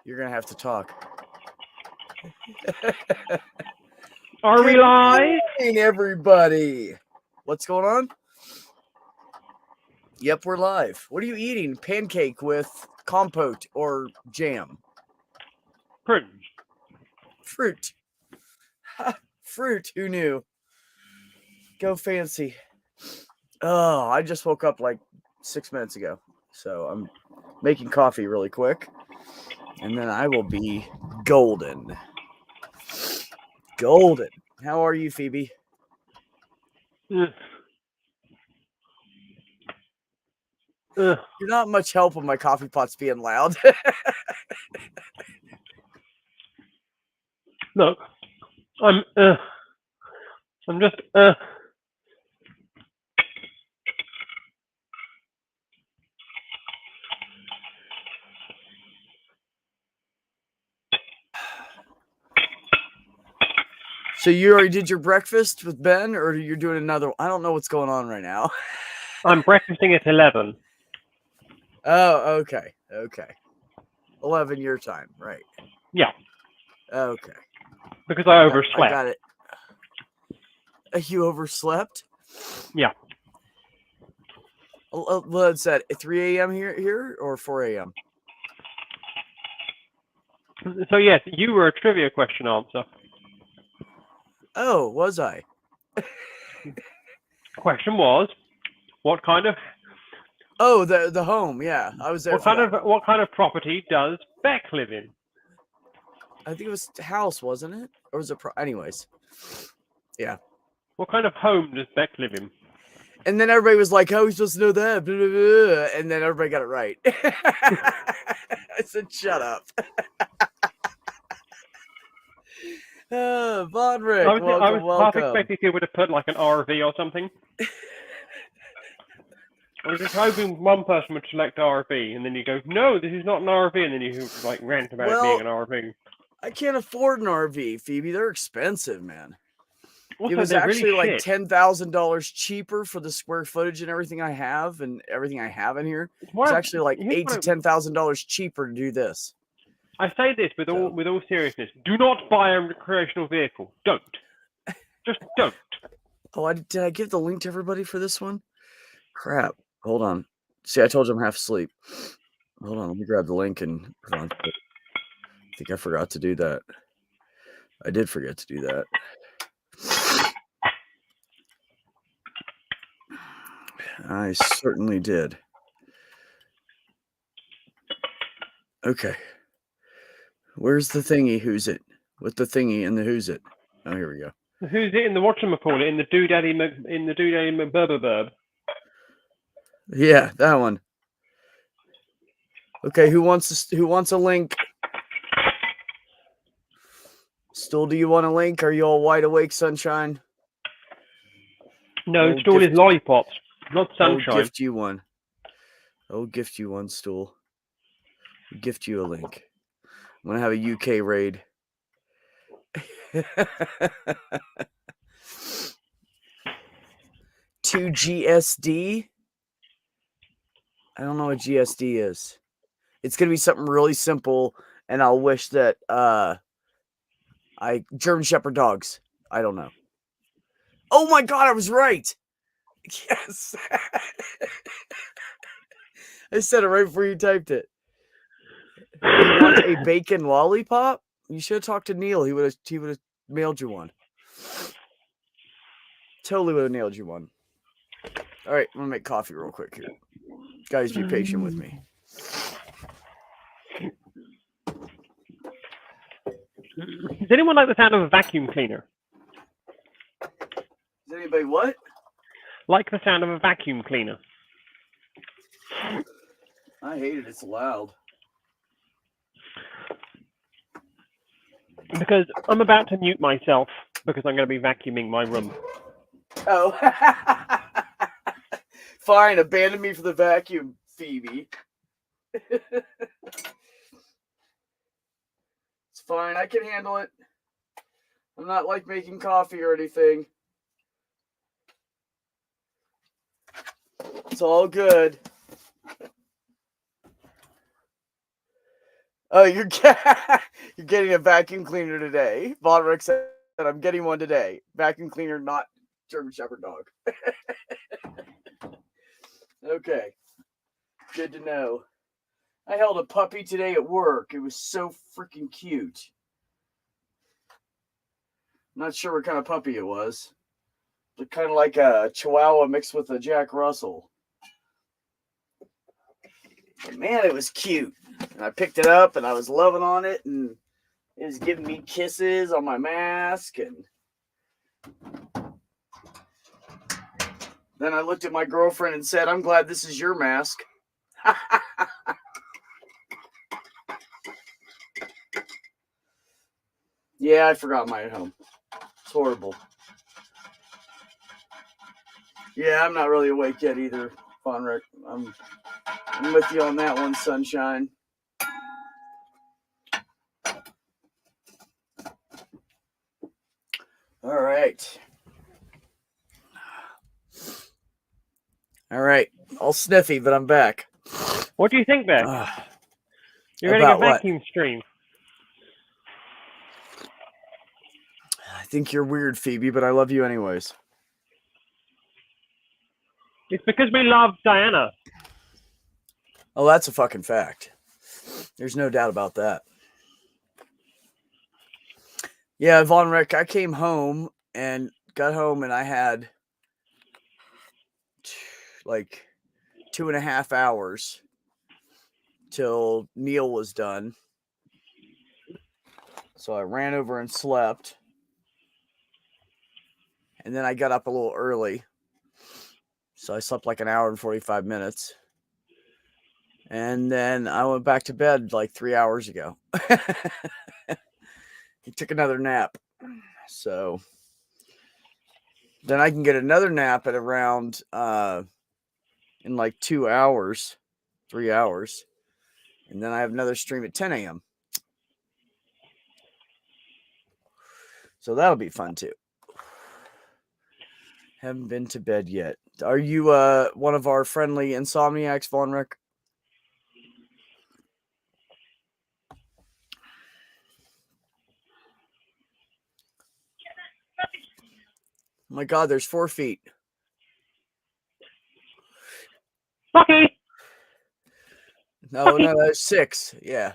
You're going to have to talk. Are we live? Good morning, everybody. What's going on? Yep, we're live. What are you eating? Pancake with compote or jam? Fruit. Fruit. Fruit. Who knew? Go fancy. Oh, I just woke up like 6 minutes ago. So I'm making coffee really quick. And then I will be golden. Golden. How are you, Phoebe? Ugh. You're not much help with my coffee pots being loud. Look, I'm just So you already did your breakfast with Ben, or you're doing another? I don't know what's going on right now. I'm breakfasting at 11. Oh, okay. 11 your time, right? Yeah. Okay. Because I overslept. I got it. You overslept? Yeah. Well, it's at 3 a.m. here or 4 a.m.? So yes, you were a trivia question answer. Oh, was I? Question was, what kind of? Oh, the home. Yeah, I was there. What kind of property does Beck live in? I think it was house, wasn't it? Or was it? Anyways, yeah. What kind of home does Beck live in? And then everybody was like, "How are we supposed to know that?" Blah, blah, blah. And then everybody got it right. I said, "Shut up." Von Rick, I was half welcome. expecting you would have put like an RV or something. I was just hoping one person would select RV, and then you go, "No, this is not an RV," and then you like rant about it being an RV. I can't afford an RV, Phoebe. They're expensive, man. Also, it was actually really like $10,000 cheaper for the square footage and everything I have in here. It's actually like $8,000 to $10,000 cheaper to do this. I say this with all seriousness: do not buy a recreational vehicle. Don't. Just don't. Oh, did I give the link to everybody for this one? Crap. Hold on. See, I told you I'm half asleep. Hold on. Let me grab the link and put on. I think I forgot to do that. I did forget to do that. I certainly did. Okay. Where's the thingy? Who's it? With the thingy and the who's it? Oh, here we go. Who's it in the whatchamacallit? In the doodaddy McBurberburb. Yeah, that one. Okay, who wants a link? Stool, do you want a link? Are you all wide awake, sunshine? No, Stool is lollipops, not sunshine. I'll gift you one. I'll gift you one, Stool. I'll gift you a link. I'm going to have a UK raid. 2 GSD? I don't know what GSD is. It's going to be something really simple, and I'll wish that German Shepherd dogs. I don't know. Oh my God, I was right. Yes. I said it right before you typed it. You want a bacon lollipop? You should have talked to Neil. He would have mailed you one. Totally would have nailed you one. All right, I'm going to make coffee real quick here. Guys, be patient with me. Does anyone like the sound of a vacuum cleaner? Does anybody what? Like the sound of a vacuum cleaner. I hate it. It's loud. Because I'm about to mute myself because I'm going to be vacuuming my room. Oh. Fine, abandon me for the vacuum, Phoebe. It's fine, I can handle it. I'm not like making coffee or anything. It's all good. Oh, you're you're getting a vacuum cleaner today. Von Rick said, I'm getting one today. Vacuum cleaner, not German Shepherd dog. Okay. Good to know. I held a puppy today at work. It was so freaking cute. Not sure what kind of puppy it was. But kind of like a Chihuahua mixed with a Jack Russell. But man, it was cute. And I picked it up and I was loving on it, and it was giving me kisses on my mask. And then I looked at my girlfriend and said, I'm glad this is your mask. Yeah, I forgot mine at home. It's horrible. Yeah, I'm not really awake yet either, Von Rick. I'm with you on that one, sunshine. All right. All right. All sniffy, but I'm back. What do you think, Beck? You're getting a vacuum stream. I think you're weird, Phoebe, but I love you anyways. It's because we love Diana. Oh, that's a fucking fact. There's no doubt about that. Yeah, Von Rick, I came home and got home and I had like 2.5 hours till Neil was done. So I ran over and slept. And then I got up a little early. So I slept like an hour and 45 minutes. And then I went back to bed like 3 hours ago. He took another nap. So then I can get another nap at around in like 2 hours, 3 hours. And then I have another stream at 10 a.m. So that'll be fun too. Haven't been to bed yet. Are you one of our friendly insomniacs, Von Rick? Oh my God, there's 4 feet. Bucky! No, there's 6. Yeah.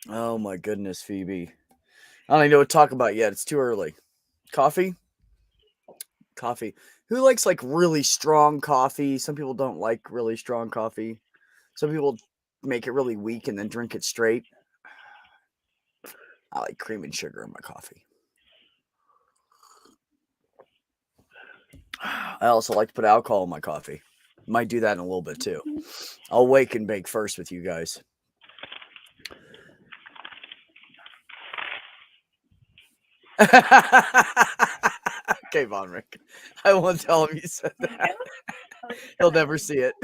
Oh my goodness, Phoebe. I don't even know what to talk about yet. It's too early. Coffee? Coffee. Who likes like really strong coffee? Some people don't like really strong coffee. Some people make it really weak and then drink it straight. I like cream and sugar in my coffee. I also like to put alcohol in my coffee. Might do that in a little bit too. I'll wake and bake first with you guys. Okay, Von Rick. I won't tell him you said that. He'll never see it.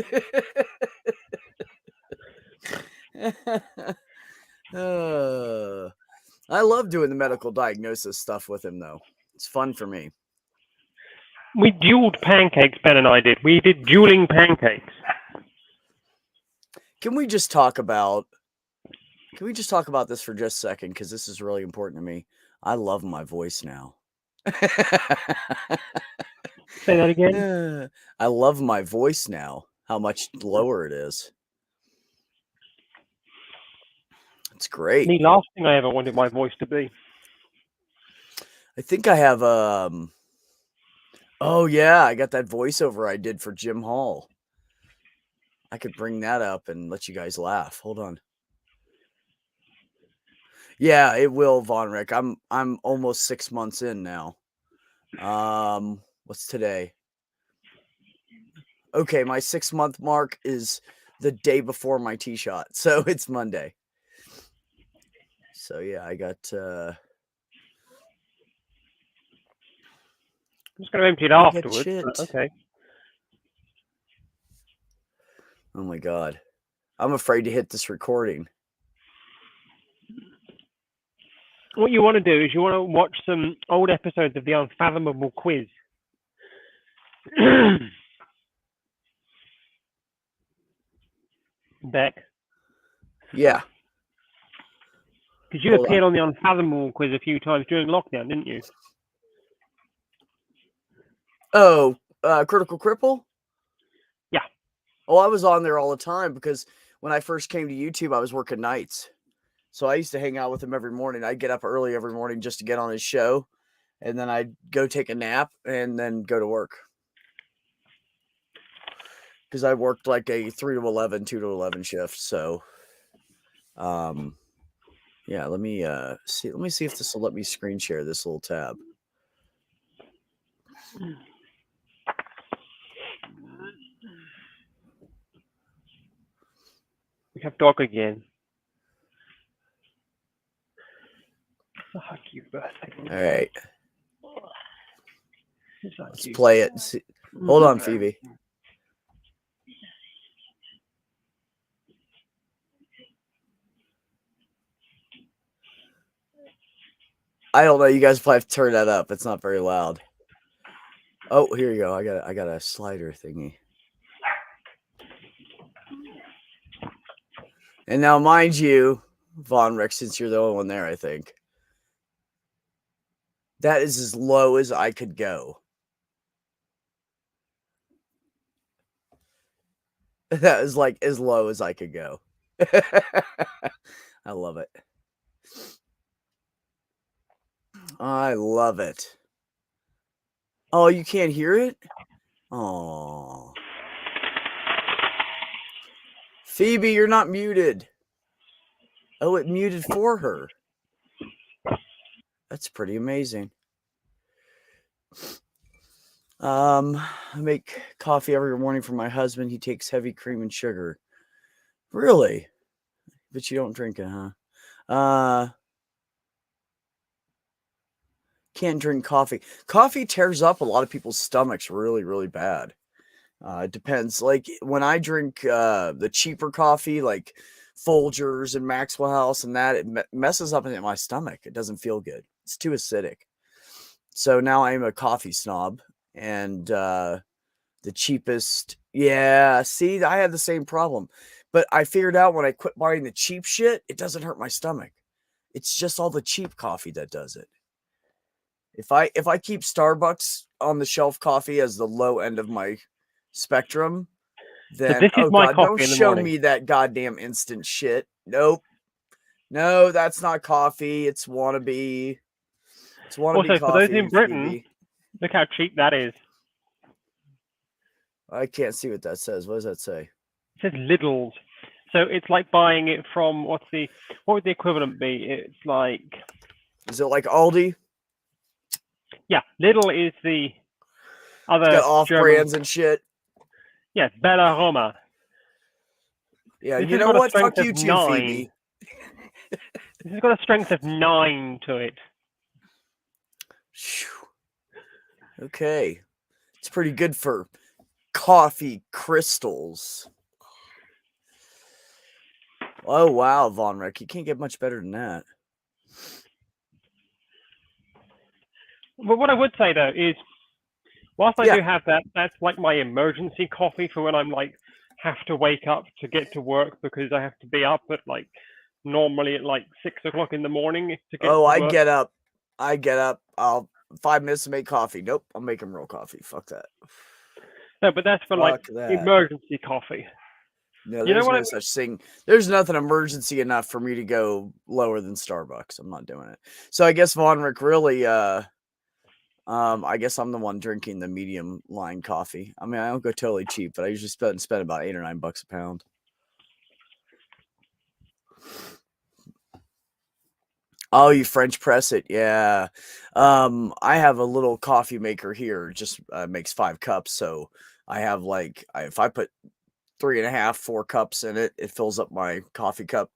I love doing the medical diagnosis stuff with him, though. It's fun for me. We dueled pancakes, Ben and I did. We did dueling pancakes. Can we just talk about this for just a second? Because this is really important to me. I love my voice now. Say that again. I love my voice now. How much lower it is. It's great. The last thing I ever wanted my voice to be. I think I have oh yeah, I got that voiceover I did for Jim Hall. I could bring that up and let you guys laugh. Hold on. Yeah, it will, Von Rick. I'm almost 6 months in now. What's today? Okay, my 6-month mark is the day before my tee shot, so it's Monday. So yeah, I got I'm just going to empty it afterwards. Okay. Oh my God. I'm afraid to hit this recording. What you want to do is you want to watch some old episodes of the Unfathomable Quiz. Beck. Yeah. Because you appeared on the Unfathomable quiz a few times during lockdown, didn't you? Oh, Critical Cripple? Yeah. Oh, I was on there all the time because when I first came to YouTube, I was working nights. So I used to hang out with him every morning. I'd get up early every morning just to get on his show. And then I'd go take a nap and then go to work. Because I worked like a 3 to 11, 2 to 11 shift. So, yeah, let me see. Let me see if this will let me screen share this little tab. We have dog again. Fuck you, birthday. All right. Let's play it. See. Hold on, Phoebe. I don't know. You guys probably have to turn that up. It's not very loud. Oh, here you go. I got a slider thingy. And now, mind you, Von Rick, since you're the only one there, I think that is as low as I could go. That is like as low as I could go. I love it. I love it. Oh, you can't hear it? Oh. Phoebe, you're not muted. Oh, it muted for her. That's pretty amazing. I make coffee every morning for my husband. He takes heavy cream and sugar. Really? But you don't drink it, huh? Can't drink coffee. Coffee tears up a lot of people's stomachs really, really bad. It depends. Like when I drink the cheaper coffee, like Folgers and Maxwell House and that, it messes up in my stomach. It doesn't feel good. It's too acidic. So now I'm a coffee snob. And the cheapest, yeah, see, I had the same problem. But I figured out when I quit buying the cheap shit, it doesn't hurt my stomach. It's just all the cheap coffee that does it. If I keep Starbucks on the shelf coffee as the low end of my spectrum, then so this is my God, coffee don't in the show morning. me that goddamn instant shit. Nope. No, that's not coffee. It's wannabe. It's wannabe Also, coffee. for those in Britain, Phoebe. look how cheap that is. I can't see what that says. What does that say? It says Lidl's. So it's like buying it from what would the equivalent be? It's like, is it like Aldi? Yeah, Lidl is the other it's got off German brands and shit. Yes, Bella Roma. Yeah, this you know what? Fuck you too, 9. Phoebe. This has got a strength of 9 to it. Okay, it's pretty good for coffee crystals. Oh wow, Von Rick, you can't get much better than that. But what I would say though is, whilst I do have that, that's like my emergency coffee for when I'm like have to wake up to get to work because I have to be up at like normally at like 6 o'clock in the morning to get to work. I get up. I'll 5 minutes to make coffee. Nope, I'm making real coffee. Fuck that. No, but that's for like emergency coffee. No, there's no such thing. There's nothing emergency enough for me to go lower than Starbucks. I'm not doing it. So I guess Von Rick really, I guess I'm the one drinking the medium line coffee. I mean, I don't go totally cheap, but I usually spend about $8 or $9 a pound. Oh, you French press it, yeah. I have a little coffee maker here. It just makes 5 cups, so I have like if I put 3.5, 4 cups in it, it fills up my coffee cup,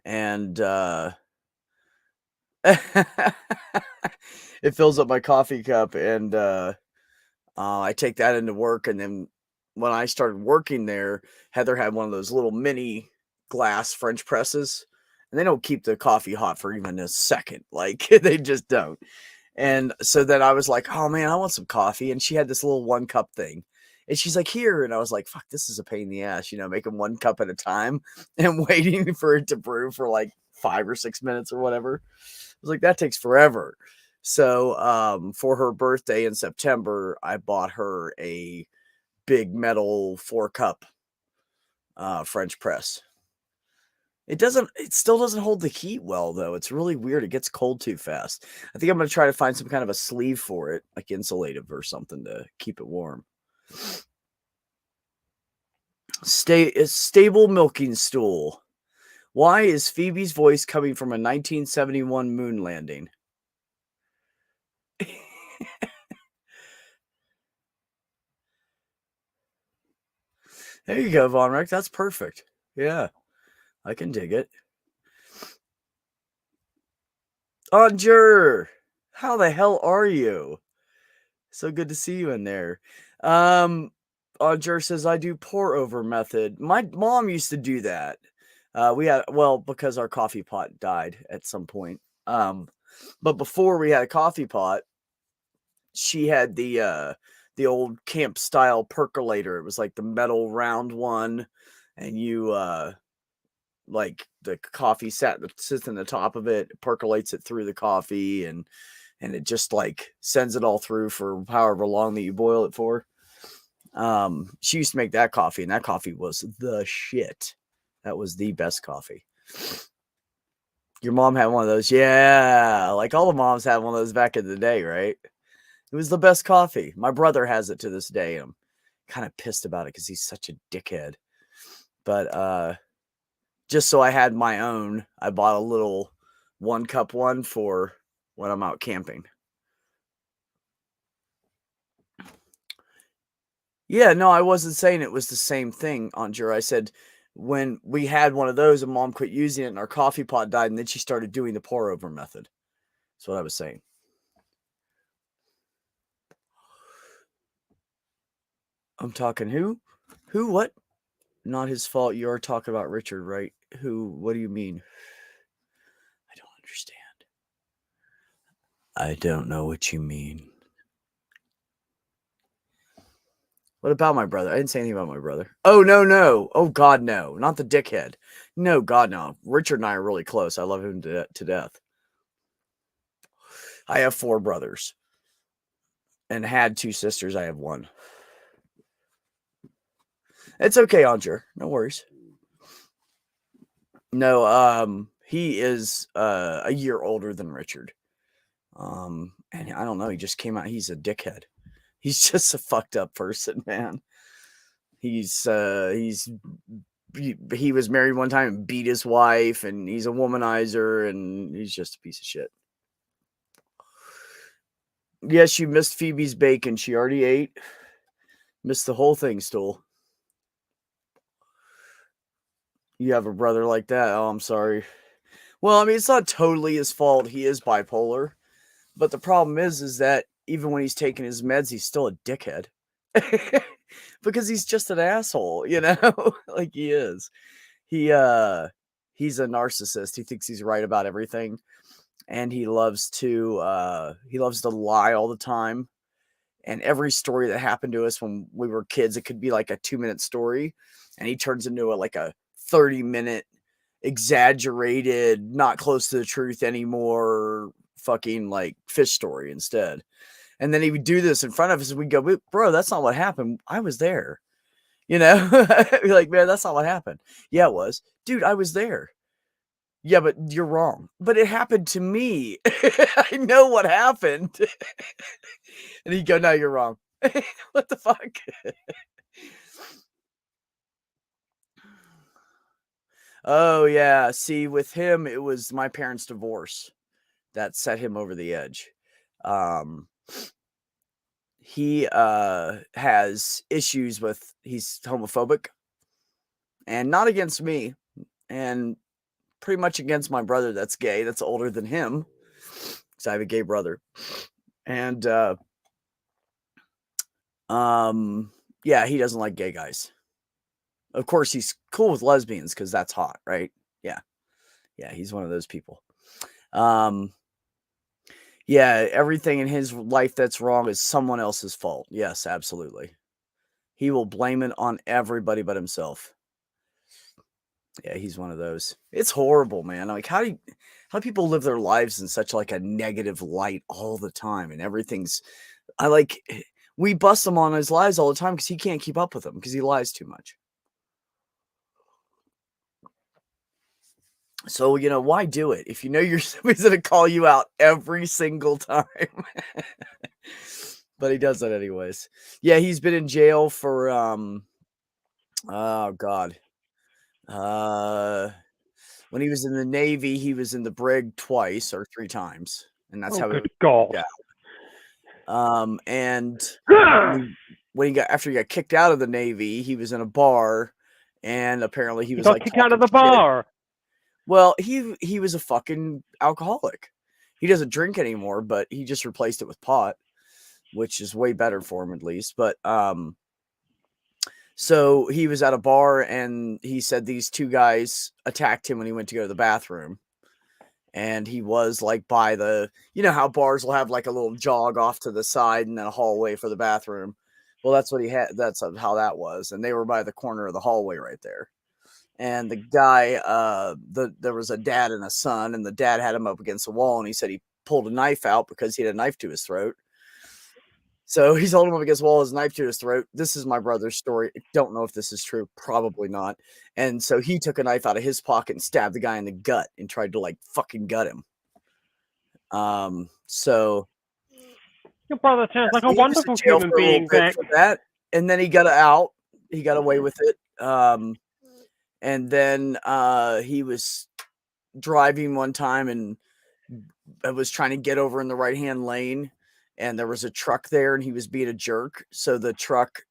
and it fills up my coffee cup, and I take that into work. And then when I started working there, Heather had one of those little mini glass French presses, and they don't keep the coffee hot for even a second. Like they just don't. And so then I was like, oh man, I want some coffee. And she had this little 1 cup thing. And she's like, here. And I was like, fuck, this is a pain in the ass, making 1 cup at a time and waiting for it to brew for like 5 or 6 minutes or whatever. I was like, that takes forever. So for her birthday in September, I bought her a big metal 4-cup French press. It still doesn't hold the heat well, though. It's really weird. It gets cold too fast. I think I'm going to try to find some kind of a sleeve for it, like insulative or something to keep it warm. Stable milking stool. Why is Phoebe's voice coming from a 1971 moon landing? There you go, Von Reck. That's perfect. Yeah, I can dig it. Anjur, how the hell are you? So good to see you in there. Anjur says, I do pour over method. My mom used to do that. Because our coffee pot died at some point. But before we had a coffee pot, she had the old camp style percolator. It was like the metal round one, and you like the coffee sits in the top of it, percolates it through the coffee, and it just like sends it all through for however long that you boil it for. She used to make that coffee, and that coffee was the shit. That was the best coffee. Your mom had one of those. Yeah, like all the moms had one of those back in the day, right? It was the best coffee. My brother has it to this day. I'm kind of pissed about it because he's such a dickhead. But just so I had my own, I bought a little 1-cup one for when I'm out camping. Yeah, no, I wasn't saying it was the same thing, Anjur. I said when we had one of those and Mom quit using it and our coffee pot died, and then she started doing the pour over method. That's what I was saying. I'm talking who? Who? What? Not his fault. You are talking about Richard, right? Who? What do you mean? I don't understand. I don't know what you mean. What about my brother? I didn't say anything about my brother. Oh, no. Oh, God, no. Not the dickhead. No, God, no. Richard and I are really close. I love him to death. I have 4 brothers and had 2 sisters. I have 1. It's okay, Anjur. No worries. No, he is a year older than Richard. And I don't know. He just came out. He's a dickhead. He's just a fucked up person, man. He was married one time and beat his wife, and he's a womanizer, and he's just a piece of shit. Yes, you missed Phoebe's bacon. She already ate. Missed the whole thing, Stool. You have a brother like that? Oh, I'm sorry. Well, I mean, it's not totally his fault. He is bipolar. But the problem is that even when he's taking his meds, he's still a dickhead. Because he's just an asshole, like he is. He's a narcissist. He thinks he's right about everything. And he loves to lie all the time. And every story that happened to us when we were kids, it could be like a 2-minute story. And he turns into a 30-minute exaggerated, not close to the truth anymore, fucking like fish story instead. And then he would do this in front of us, and we'd go, bro, that's not what happened. I was there. Like, man, that's not what happened. Yeah, it was. Dude, I was there. Yeah, but you're wrong. But it happened to me. I know what happened. And he'd go, no, you're wrong. What the fuck? Oh, yeah. See, with him, it was my parents' divorce that set him over the edge. He has issues with, he's homophobic, and not against me, and pretty much against my brother that's gay, that's older than him, because I have a gay brother. And yeah, he doesn't like gay guys. Of course, he's cool with lesbians because that's hot, right? Yeah, he's one of those people. Yeah, everything in his life that's wrong is someone else's fault. Yes, absolutely. He will blame it on everybody but himself. Yeah, he's one of those. It's horrible, man. Like, how do people live their lives in such like a negative light all the time, and everything's we bust him on his lies all the time because he can't keep up with them because he lies too much. So, why do it if you know you're somebody's gonna call you out every single time? But he does that anyways. Yeah, he's been in jail for oh god. When he was in the Navy, he was in the brig twice or 3 times, and that's Oh, how good God. Yeah. And when after he got kicked out of the Navy, he was in a bar, and apparently he was got like kicked out of the talking shit. bar. Well, he was a fucking alcoholic. He doesn't drink anymore, but he just replaced it with pot, which is way better for him at least. But so he was at a bar and he said these 2 guys attacked him when he went to go to the bathroom. And he was like by the, how bars will have like a little jog off to the side and then a hallway for the bathroom. Well, that's what he had. That's how that was. And they were by the corner of the hallway right there. And the guy, there was a dad and a son, and the dad had him up against the wall, and he said he pulled a knife out because he had a knife to his throat. So he's holding him up against the wall, his knife to his throat. This is my brother's story. I don't know if this is true. Probably not. And so he took a knife out of his pocket and stabbed the guy in the gut and tried to like fucking gut him. So Your brother sounds like a he was in wonderful jail human for a little being, bit Beck. for that, and then he got out. He got away with it. And then he was driving one time and was trying to get over in the right-hand lane, and there was a truck there, and he was being a jerk. So the truck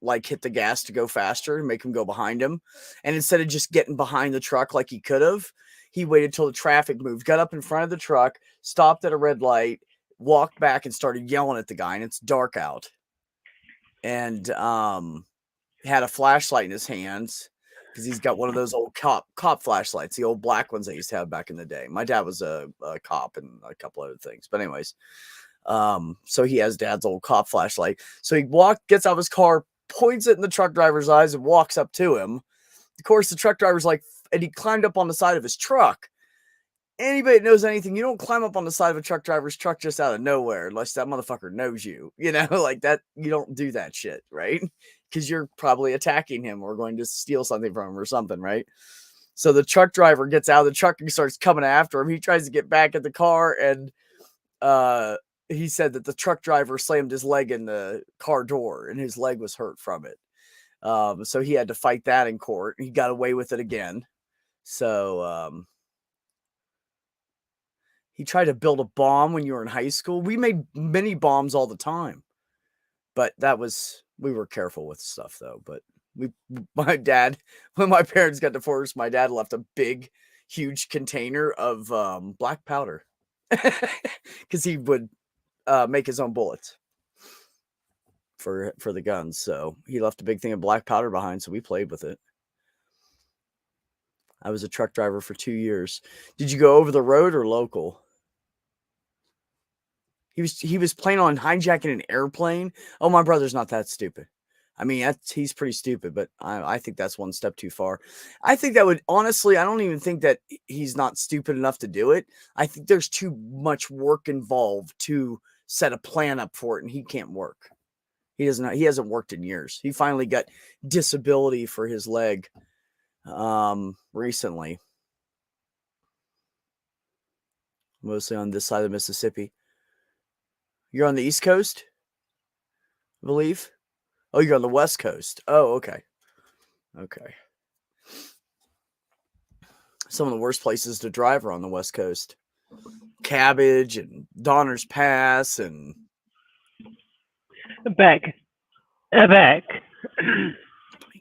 like hit the gas to go faster and make him go behind him. And instead of just getting behind the truck like he could have, he waited till the traffic moved, got up in front of the truck, stopped at a red light, walked back and started yelling at the guy. And it's dark out. And had a flashlight in his hands because he's got one of those old cop flashlights, the old black ones I used to have back in the day. My dad was a cop and a couple other things. But anyways, so he has dad's old cop flashlight. So he gets out of his car, points it in the truck driver's eyes, and walks up to him. Of course, the truck driver's like, and he climbed up on the side of his truck. Anybody that knows anything, you don't climb up on the side of a truck driver's truck just out of nowhere unless that motherfucker knows you. Like that, you don't do that shit, right? Because you're probably attacking him or going to steal something from him or something, right? So the truck driver gets out of the truck and starts coming after him. He tries to get back in the car, and he said that the truck driver slammed his leg in the car door and his leg was hurt from it. So he had to fight that in court. He got away with it again. So he tried to build a bomb when you were in high school. We made mini bombs all the time, but we were careful with stuff though. But my dad, when my parents got divorced, my dad left a big, huge container of black powder because he would make his own bullets for the guns. So he left a big thing of black powder behind. So we played with it. I was a truck driver for 2 years. Did you go over the road or local? He was planning on hijacking an airplane. Oh, my brother's not that stupid. I mean, he's pretty stupid, but I think that's one step too far. I think that would, honestly, I don't even think that he's not stupid enough to do it. I think there's too much work involved to set a plan up for it, and he can't work. He hasn't worked in years. He finally got disability for his leg recently. Mostly on this side of Mississippi. You're on the East Coast, I believe. Oh, you're on the West Coast. Oh, okay. Okay. Some of the worst places to drive are on the West Coast. Cabbage and Donner's Pass and... Beck.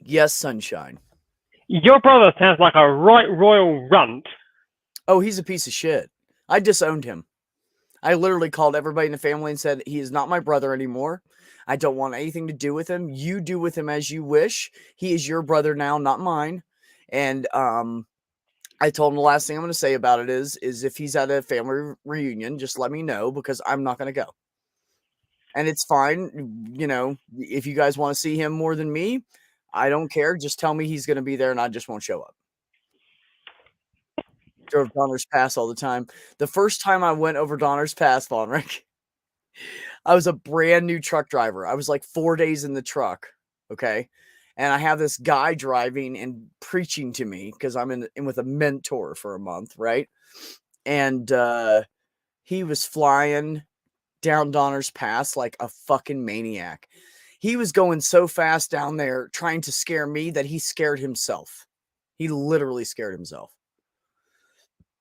Yes, sunshine. Your brother sounds like a right royal runt. Oh, he's a piece of shit. I disowned him. I literally called everybody in the family and said, he is not my brother anymore. I don't want anything to do with him. You do with him as you wish. He is your brother now, not mine. And I told him the last thing I'm going to say about it is if he's at a family reunion, just let me know because I'm not going to go. And it's fine. You know, if you guys want to see him more than me, I don't care. Just tell me he's going to be there and I just won't show up. Drove Donner's Pass all the time. The first time I went over Donner's Pass, Von Rick, I was a brand new truck driver. I was like 4 days in the truck. Okay. And I have this guy driving and preaching to me because I'm in with a mentor for a month. Right. And he was flying down Donner's Pass like a fucking maniac. He was going so fast down there trying to scare me that he scared himself. He literally scared himself.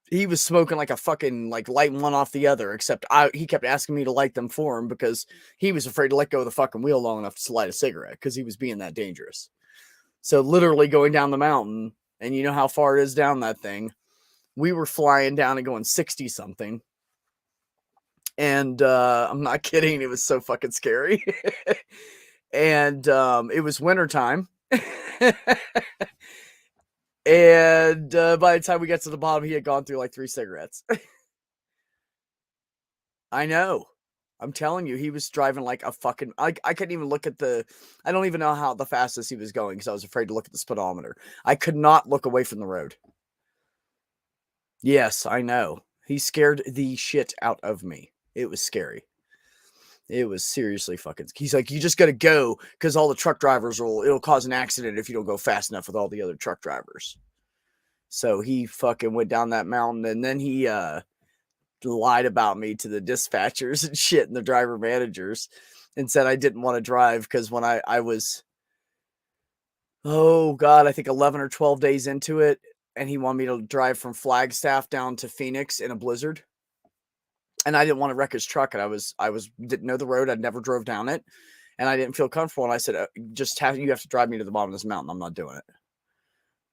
He was smoking like a fucking, like, lighting one off the other, except he kept asking me to light them for him because he was afraid to let go of the fucking wheel long enough to light a cigarette because he was being that dangerous. So literally going down the mountain, and you know how far it is down that thing. We were flying down and going 60 something. And I'm not kidding. It was so fucking scary. And it was wintertime. And by the time we got to the bottom, he had gone through like 3 cigarettes. I know. I'm telling you, he was driving like a fucking... I couldn't even look at the... I don't even know how the fastest he was going because I was afraid to look at the speedometer. I could not look away from the road. Yes, I know. He scared the shit out of me. It was scary. It was seriously fucking... He's like, you just got to go because all the truck drivers it'll cause an accident if you don't go fast enough with all the other truck drivers. So he fucking went down that mountain, and then he lied about me to the dispatchers and shit and the driver managers and said I didn't want to drive because when I was, oh God, I think 11 or 12 days into it, and he wanted me to drive from Flagstaff down to Phoenix in a blizzard. And I didn't want to wreck his truck, and I didn't know the road. I'd never drove down it, and I didn't feel comfortable. And I said, you have to drive me to the bottom of this mountain. I'm not doing it.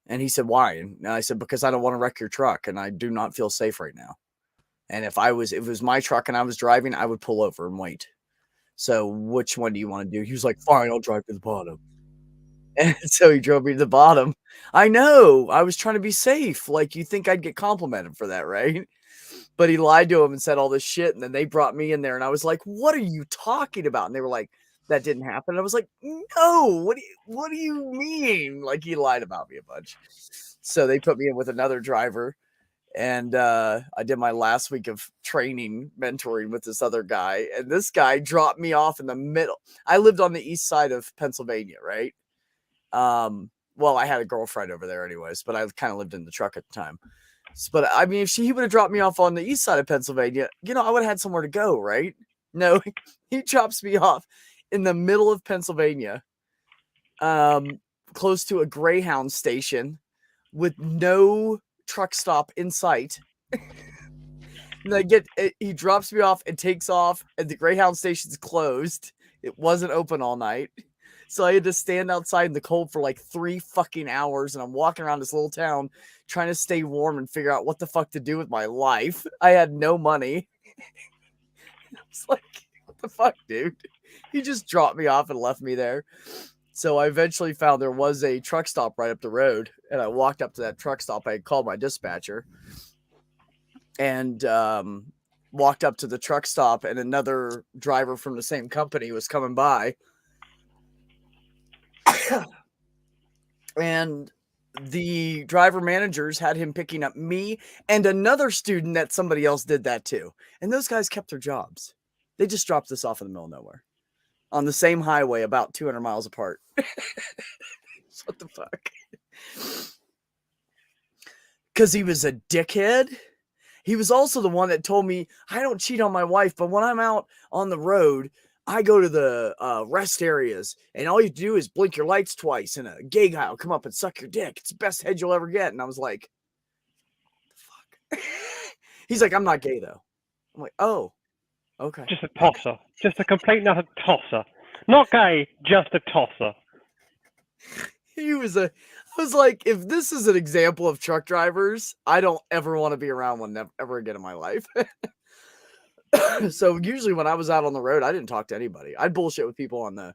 And he said, why? And I said, because I don't want to wreck your truck, and I do not feel safe right now. And if it was my truck and I was driving, I would pull over and wait. So which one do you want to do? He was like, fine, I'll drive to the bottom. And so he drove me to the bottom. I know. I was trying to be safe. Like, you think I'd get complimented for that, right? But he lied to him and said all this shit. And then they brought me in there and I was like, what are you talking about? And they were like, that didn't happen. And I was like, no, what do you mean? Like, he lied about me a bunch. So they put me in with another driver. And I did my last week of training, mentoring with this other guy. And this guy dropped me off in the middle. I lived on the east side of Pennsylvania, right? Well, I had a girlfriend over there anyways, but I kind of lived in the truck at the time. But I mean, if he would have dropped me off on the east side of Pennsylvania, I would have had somewhere to go, right? No, he drops me off in the middle of Pennsylvania, close to a Greyhound station with no truck stop in sight. And he drops me off and takes off, and the Greyhound station's closed. It wasn't open all night. So I had to stand outside in the cold for like 3 fucking hours, and I'm walking around this little town trying to stay warm and figure out what the fuck to do with my life. I had no money. It's like, what the fuck, dude? He just dropped me off and left me there. So I eventually found there was a truck stop right up the road, and I walked up to that truck stop. I had called my dispatcher and walked up to the truck stop, and another driver from the same company was coming by. And the driver managers had him picking up me and another student that somebody else did that too. And those guys kept their jobs. They just dropped us off in the middle of nowhere on the same highway about 200 miles apart. What the fuck? Because he was a dickhead. He was also the one that told me, I don't cheat on my wife, but when I'm out on the road, I go to the rest areas, and all you do is blink your lights twice, and a gay guy will come up and suck your dick. It's the best head you'll ever get. And I was like, fuck. He's like, I'm not gay, though. I'm like, oh, okay. Just a tosser. Just a complete and utter tosser. Not gay, just a tosser. I was like, if this is an example of truck drivers, I don't ever want to be around one ever again in my life. So usually when I was out on the road, I didn't talk to anybody. I'd bullshit with people on the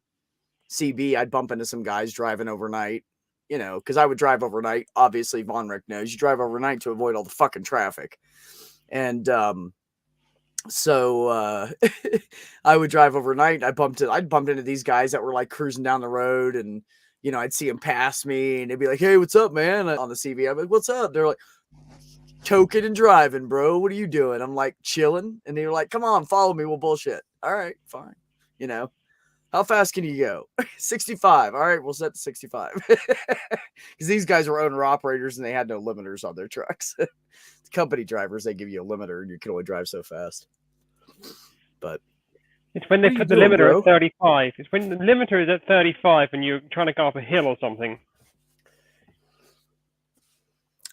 CB. I'd bump into some guys driving overnight, because I would drive overnight. Obviously, Von Rick knows you drive overnight to avoid all the fucking traffic. And So I would drive overnight. I'd bump into these guys that were like cruising down the road, and I'd see them pass me, and they'd be like, "Hey, what's up, man?" On the CV, I'm like, "What's up?" They're like, "Toking and driving, bro. What are you doing?" I'm like, "Chilling." And they were like, "Come on, follow me. We'll bullshit." All right, fine. How fast can you go? 65. All right, we'll set to 65. Because these guys were owner operators and they had no limiters on their trucks. Company drivers, they give you a limiter and you can only drive so fast. But it's when they put the limiter at 35. It's when the limiter is at 35 and you're trying to go up a hill or something.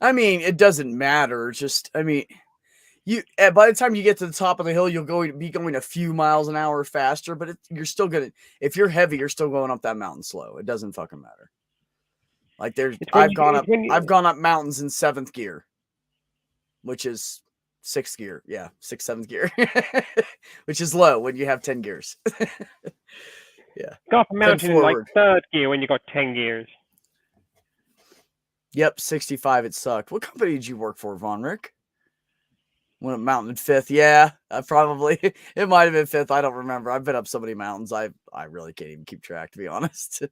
I mean, it doesn't matter. Just, I mean, by the time you get to the top of the hill, you'll be going a few miles an hour faster, but you're still gonna, if you're heavy, you're still going up that mountain slow. It doesn't fucking matter. Like I've gone up mountains in 7th gear, which is 6th gear. Yeah, 7th gear, which is low when you have 10 gears. Yeah. Go up a mountain in like 3rd gear when you got 10 gears. Yep, 65. It sucked. What company did you work for, Von Rick? Went up mountain in 5th. Yeah, probably. It might have been 5th. I don't remember. I've been up so many mountains. I really can't even keep track, to be honest.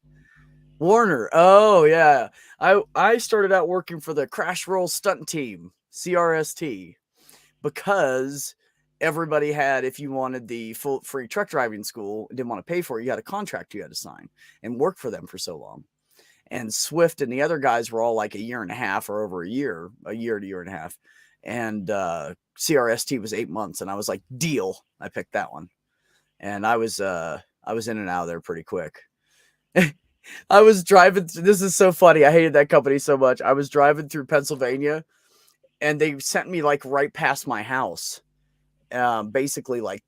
Warner. Oh, yeah. I started out working for the Crash Roll Stunt Team, CRST, because everybody had, if you wanted the full free truck driving school and didn't want to pay for it, you had a contract you had to sign and work for them for so long. And Swift and the other guys were all like a year and a half or over a year to year and a half. And CRST was 8 months. And I was like, deal. I picked that one. And I was in and out of there pretty quick. I was driving. This is so funny. I hated that company so much. I was driving through Pennsylvania and they sent me like right past my house. Basically, like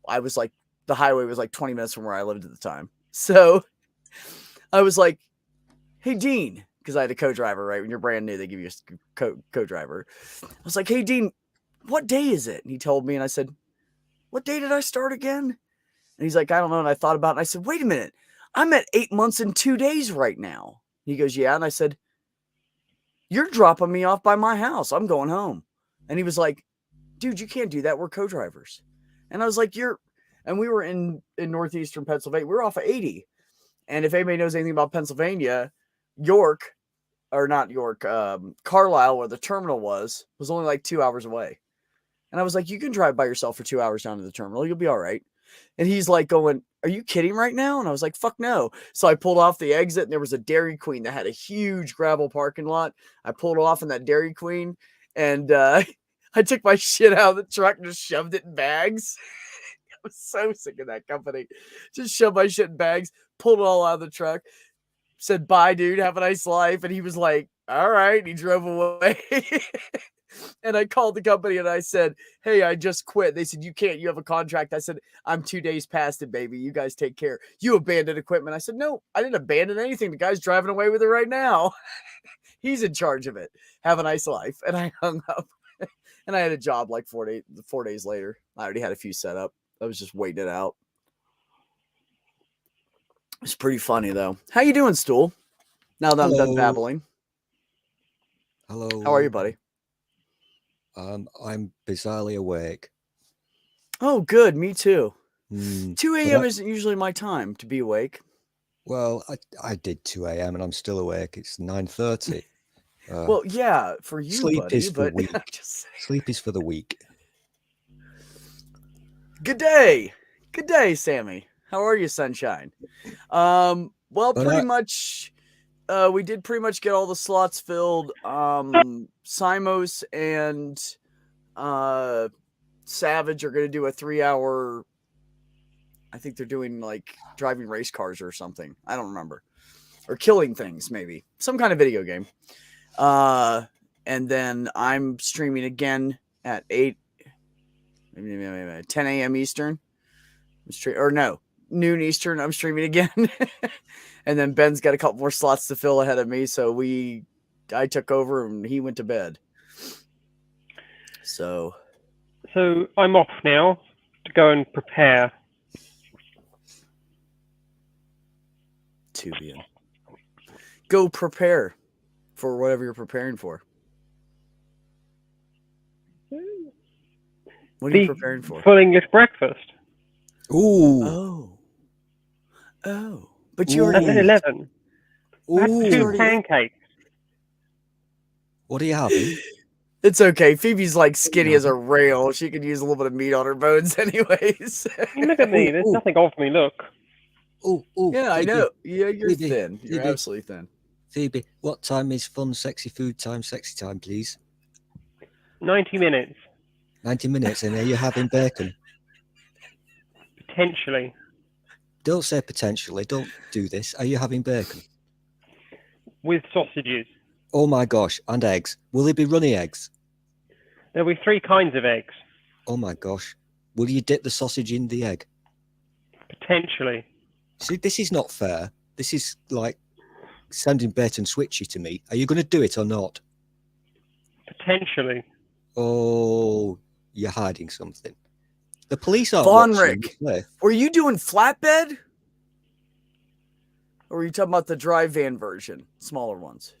I was like, the highway was like 20 minutes from where I lived at the time. So I was like, "Hey, Dean," because I had a co-driver, right? When you're brand new, they give you a co-driver. I was like, "Hey, Dean, what day is it?" And he told me, and I said, "What day did I start again?" And he's like, "I don't know." And I thought about it, and I said, "Wait a minute. I'm at 8 months and 2 days right now." He goes, "Yeah." And I said, "You're dropping me off by my house. I'm going home." And he was like, "Dude, you can't do that. We're co-drivers." And I was like, and we were in northeastern Pennsylvania. We were off of 80. And if anybody knows anything about Pennsylvania, Carlisle, where the terminal was only like 2 hours away. And I was like, "You can drive by yourself for 2 hours down to the terminal. You'll be all right." And he's like going, "Are you kidding right now?" And I was like, "Fuck no." So I pulled off the exit and there was a Dairy Queen that had a huge gravel parking lot. I pulled off in that Dairy Queen and I took my shit out of the truck and just shoved it in bags. I was so sick of that company. Just shoved my shit in bags, pulled it all out of the truck, said, "Bye, dude. Have a nice life." And he was like, "All right." And he drove away. And I called the company and I said, "Hey, I just quit." They said, "You can't. You have a contract." I said, "I'm 2 days past it, baby. You guys take care. You abandoned equipment." I said, "No, I didn't abandon anything. The guy's driving away with it right now. He's in charge of it. Have a nice life." And I hung up. And I had a job like 4 days later. I already had a few set up. I was just waiting it out. It's pretty funny though. How you doing, Stool? Now that I'm done babbling. Hello. How are you, buddy? I'm bizarrely awake. Oh, good. Me too. 2 a.m. isn't usually my time to be awake. Well, I did 2 a.m. and I'm still awake. It's 9:30. Well, yeah, for you, sleep buddy, is for but weak. Sleep is for the weak. Good day, Sammy. How are you, sunshine? Well, pretty much. We did pretty much get all the slots filled. Simos and Savage are going to do a 3-hour. I think they're doing like driving race cars or something. I don't remember. Or killing things, maybe. Some kind of video game. And then I'm streaming again at 10 a.m. Eastern. Noon Eastern. I'm streaming again. And then Ben's got a couple more slots to fill ahead of me. So I took over and he went to bed. So I'm off now to go and prepare. Tubian. Go prepare for whatever you're preparing for. What are you The preparing for? full English breakfast. Ooh. Oh. But you already That's at Ooh. 11. I had Ooh. 2 already- pancakes. What are you having? It's okay. Phoebe's like skinny No. as a rail. She could use a little bit of meat on her bones anyways. I mean, look at me. There's Ooh. nothing of me. Look. Ooh. Yeah, I Phoebe, know. Yeah, you're Phoebe, thin. You're Phoebe. absolutely thin. Phoebe, what time is fun, sexy food time, sexy time, please? 90 minutes. 90 minutes, and are you having bacon? Potentially. Don't say potentially. Don't do this. Are you having bacon? With sausages. Oh my gosh, and eggs. Will they be runny eggs? There'll be 3 kinds of eggs. Oh my gosh. Will you dip the sausage in the egg? Potentially. See, this is not fair. This is like sounding bait and switchy to me. Are you going to do it or not? Potentially. Oh, you're hiding something. The police aren't Von watching. Rick, were you doing flatbed? Or were you talking about the dry van version? Smaller ones.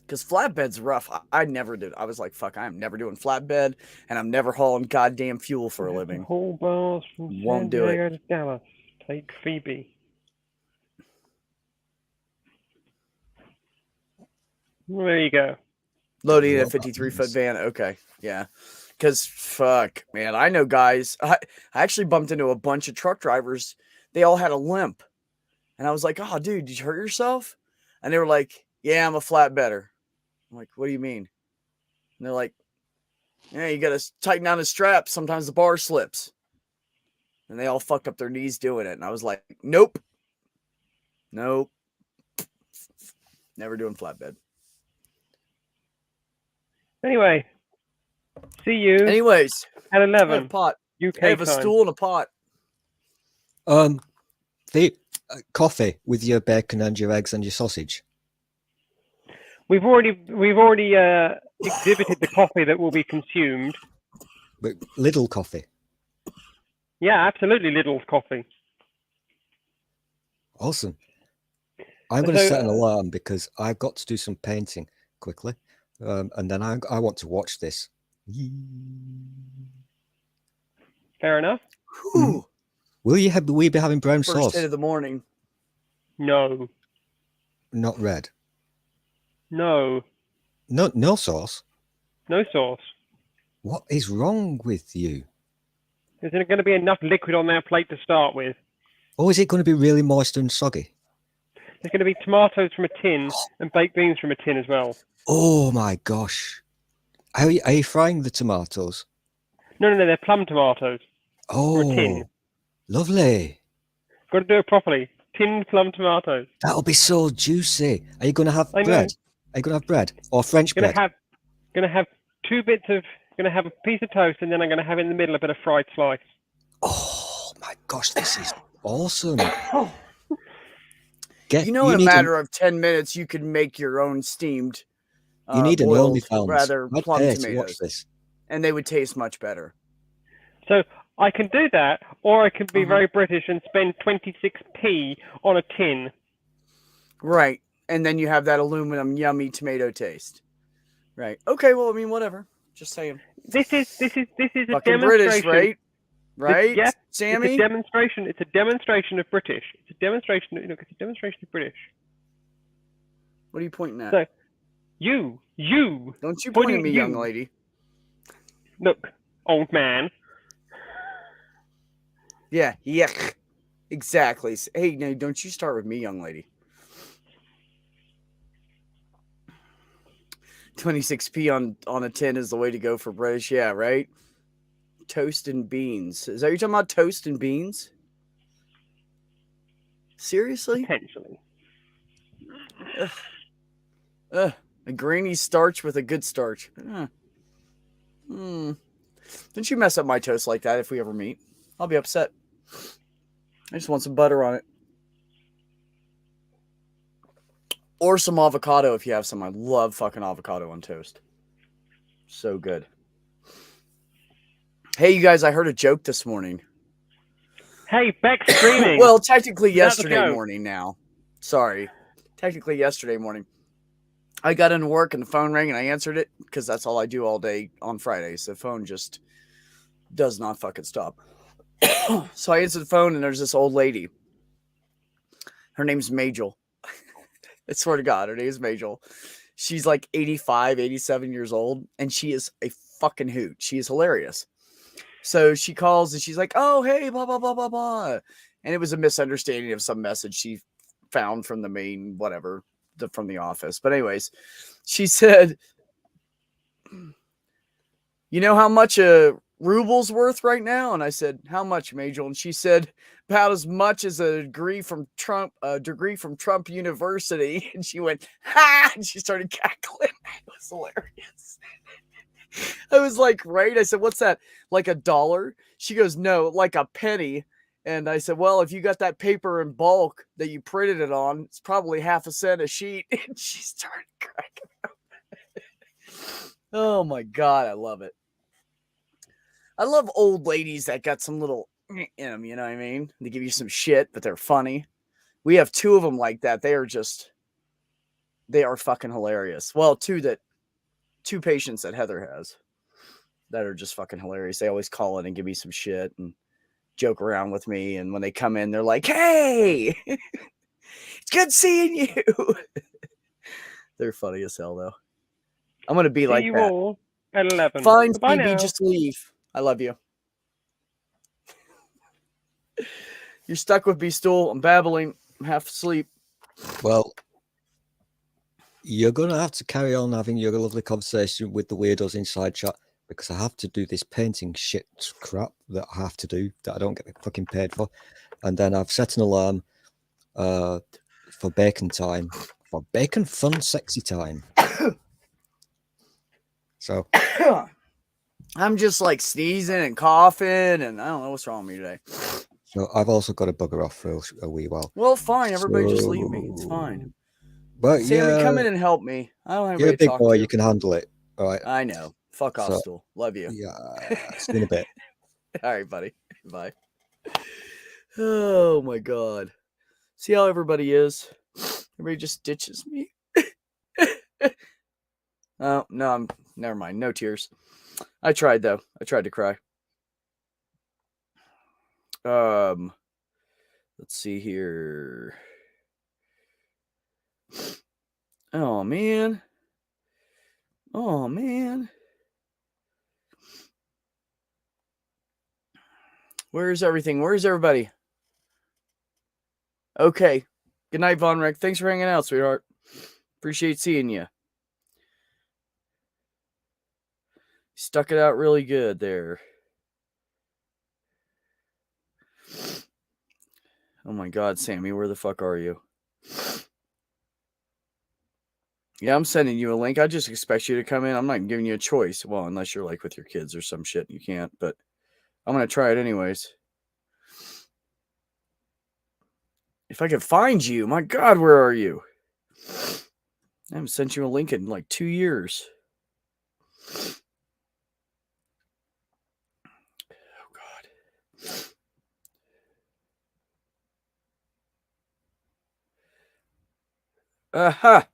Because flatbed's rough. I never did. I was like, fuck, I'm never doing flatbed, and I'm never hauling goddamn fuel for a living. Whole bars from Won't San do it. Diego to Dallas. Take Phoebe. Well, there you go. Loading a Well, that 53-foot means- van. Okay. Yeah. Because, fuck, man, I know guys. I actually bumped into a bunch of truck drivers. They all had a limp. And I was like, oh, dude, did you hurt yourself? And they were like, yeah, I'm a flatbedder. I'm like, what do you mean? And they're like, yeah, you got to tighten down the strap. Sometimes the bar slips. And they all fucked up their knees doing it. And I was like, nope. Nope. Never doing flatbed. Anyway, see you Anyways, at I have 11 a pot. UK I have a time. stool and a pot. The coffee with your bacon and your eggs and your sausage. We've already exhibited the coffee that will be consumed. But Lidl coffee. Yeah, absolutely, Lidl's coffee. Awesome. I'm going to So, set an alarm because I've got to do some painting quickly. And then I want to watch this. Fair enough. Whew. Will we be having brown First sauce? hit of the morning. No. Not red. No. No sauce. No sauce. What is wrong with you? Is there going to be enough liquid on that plate to start with? Oh, is it going to be really moist and soggy? There's going to be tomatoes from a tin and baked beans from a tin as well. Oh my gosh. Are you frying the tomatoes? No, they're plum tomatoes. From a tin. Oh, lovely. Got to do it properly. Tinned plum tomatoes. That'll be so juicy. Are you going to have I know. bread? Are you going to have bread or French bread? Gonna have gonna have a piece of toast, and then I'm gonna have in the middle a bit of fried slice. Oh my gosh, this is awesome. You know, in a matter of 10 minutes, you can make your own steamed, you need an boiled, OnlyFans. rather I'd plum pay to tomatoes, watch this. and they would taste much better. So I can do that, or I can be very British and spend 26p on a tin. Right, and then you have that aluminum yummy tomato taste. Right. Okay. Well, I mean, whatever. Just saying. This is a Fucking demonstration. British, right? Right, yeah, Sammy? It's a demonstration. It's a demonstration of British. It's a demonstration. Look, it's a demonstration of British. What are you pointing at? So, you. Don't you point at me, you. young lady. Look, old man. Yeah. Exactly. Hey, no, don't you start with me, young lady. 26p on a tin is the way to go for British. Yeah, right? Toast and beans. Is that what you're talking about? Toast and beans? Seriously? Potentially. A grainy starch with a good starch. Don't you mess up my toast like that if we ever meet. I'll be upset. I just want some butter on it. Or some avocado if you have some. I love fucking avocado on toast. So good. Hey, you guys, I heard a joke this morning. Hey, Beck's streaming. Well, technically Is that the yesterday joke? morning now. Sorry. Technically yesterday morning. I got into work and the phone rang and I answered it because that's all I do all day on Fridays. The phone just does not fucking stop. So I answered the phone and there's this old lady. Her name's Majel. I swear to God, her name is Majel. She's like 85, 87 years old, and she is a fucking hoot. She is hilarious. So she calls and she's like, oh, hey, blah, blah, blah, blah, blah. And it was a misunderstanding of some message she found from the main, whatever, from the office. But anyways, she said, you know how much a ruble's worth right now? And I said, how much, Majel? And she said, about as much as a degree from Trump University. And she went, ha! And she started cackling. It was hilarious. I was like, right? I said, what's that? Like $1? She goes, no, like a penny. And I said, well, if you got that paper in bulk that you printed it on, it's probably half a cent a sheet. And she started cracking up. Oh my God, I love it. I love old ladies that got some little in them, you know what I mean? They give you some shit, but they're funny. We have 2 of them like that. They are fucking hilarious. Well, 2 patients that Heather has that are just fucking hilarious. They always call in and give me some shit and joke around with me. And when they come in, they're like, hey, it's good seeing you. They're funny as hell, though. I'm going to be like See you that. all at 11. Fine, Bye Phoebe, now. just leave. I love you. You're stuck with me, Stool. I'm babbling. I'm half asleep. Well, you're going to have to carry on having your lovely conversation with the weirdos inside chat because I have to do this painting shit crap that I have to do that I don't get fucking paid for. And then I've set an alarm for bacon time, for bacon fun sexy time. So I'm just like sneezing and coughing, and I don't know what's wrong with me today. So I've also got to bugger off for a wee while. Well, fine. Everybody just leave me. It's fine. But Sammy, yeah, come in and help me. I don't have you're a anybody to big talk boy. to. You can handle it. All right. I know. Fuck off, So, Stool. Love you. Yeah. See you in a bit. All right, buddy. Bye. Oh my God. See how everybody is? Everybody just ditches me. Oh no, never mind. No tears. I tried though. I tried to cry. Let's see here. Oh man. Oh man. Where's everything? Where's everybody? Okay. Good night, Von Rick. Thanks for hanging out, sweetheart. Appreciate seeing you. Stuck it out really good there. Oh my God, Sammy, where the fuck are you? Yeah, I'm sending you a link. I just expect you to come in. I'm not giving you a choice. Well, unless you're like with your kids or some shit. You can't, but I'm going to try it anyways. If I could find you, my God, where are you? I haven't sent you a link in like 2 years. Oh, God. Aha!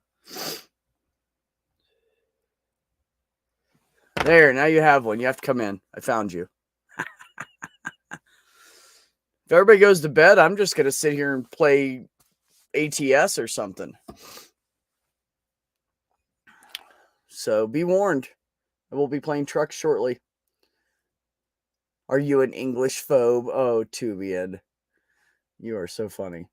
There, now you have one. You have to come in. I found you. If everybody goes to bed, I'm just going to sit here and play ATS or something. So be warned. I will be playing trucks shortly. Are you an English phobe? Oh, Tubian. You are so funny.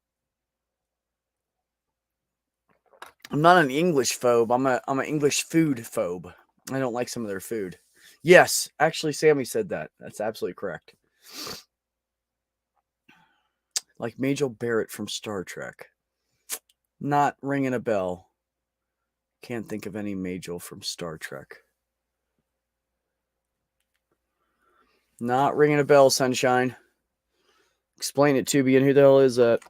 I'm not an English phobe. I'm an English food phobe. I don't like some of their food. Yes, actually, Sammy said that. That's absolutely correct. Like Majel Barrett from Star Trek. Not ringing a bell. Can't think of any Majel from Star Trek. Not ringing a bell, sunshine. Explain it to me, and who the hell is that?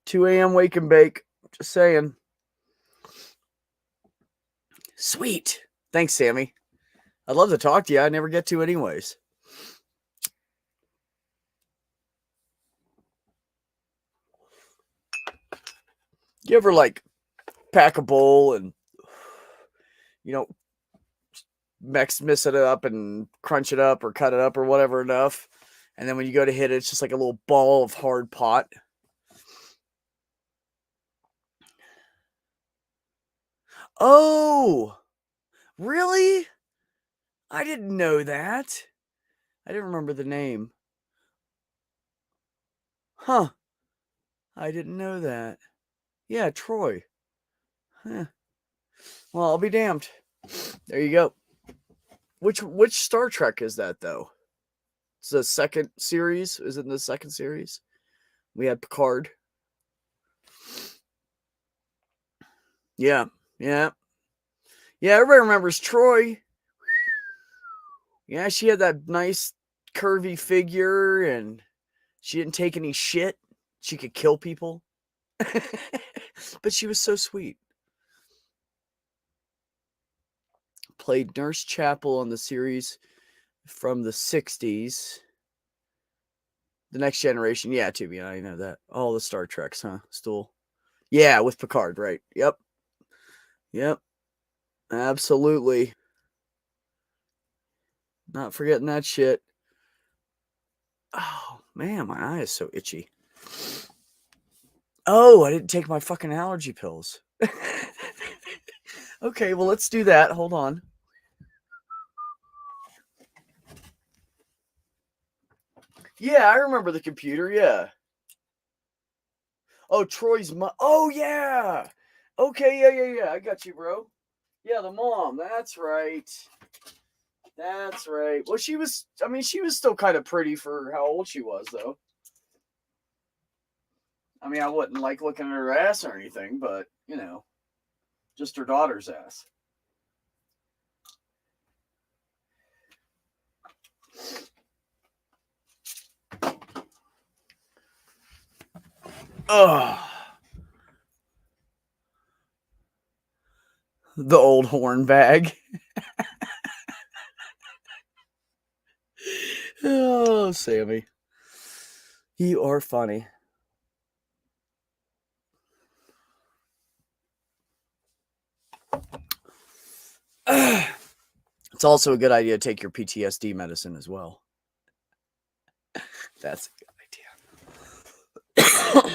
2 a.m. wake and bake. Just saying. Sweet. Thanks, Sammy. I'd love to talk to you. I never get to anyways. You ever like pack a bowl and, you know, mix it up and crunch it up or cut it up or whatever enough. And then when you go to hit it, it's just like a little ball of hard pot. Oh, really? I didn't know that. I didn't remember the name. Huh. I didn't know that. Yeah, Troy. Huh. Well, I'll be damned. There you go. Which Star Trek is that, though? It's the second series. Is it in the second series? We had Picard. Yeah. Everybody remembers Troy. Yeah, she had that nice curvy figure and she didn't take any shit. She could kill people. But she was so sweet. Played Nurse Chapel on the series from the 60s. The Next Generation. Yeah, too. Yeah, I know that. All the Star Treks, huh? Stool. Yeah, with Picard, right. Yep. Absolutely. Not forgetting that shit. Oh, man, my eye is so itchy. Oh, I didn't take my fucking allergy pills. Okay, well, let's do that. Hold on. Yeah, I remember the computer, yeah. Oh, Troy's mom. Oh, yeah. Okay, yeah. I got you, bro. Yeah, the mom. That's right. Well, she was still kind of pretty for how old she was, though. I mean, I wouldn't like looking at her ass or anything, but, you know, just her daughter's ass. Ugh. The old horn bag. Oh, Sammy. You are funny. It's also a good idea to take your PTSD medicine as well. That's a good idea.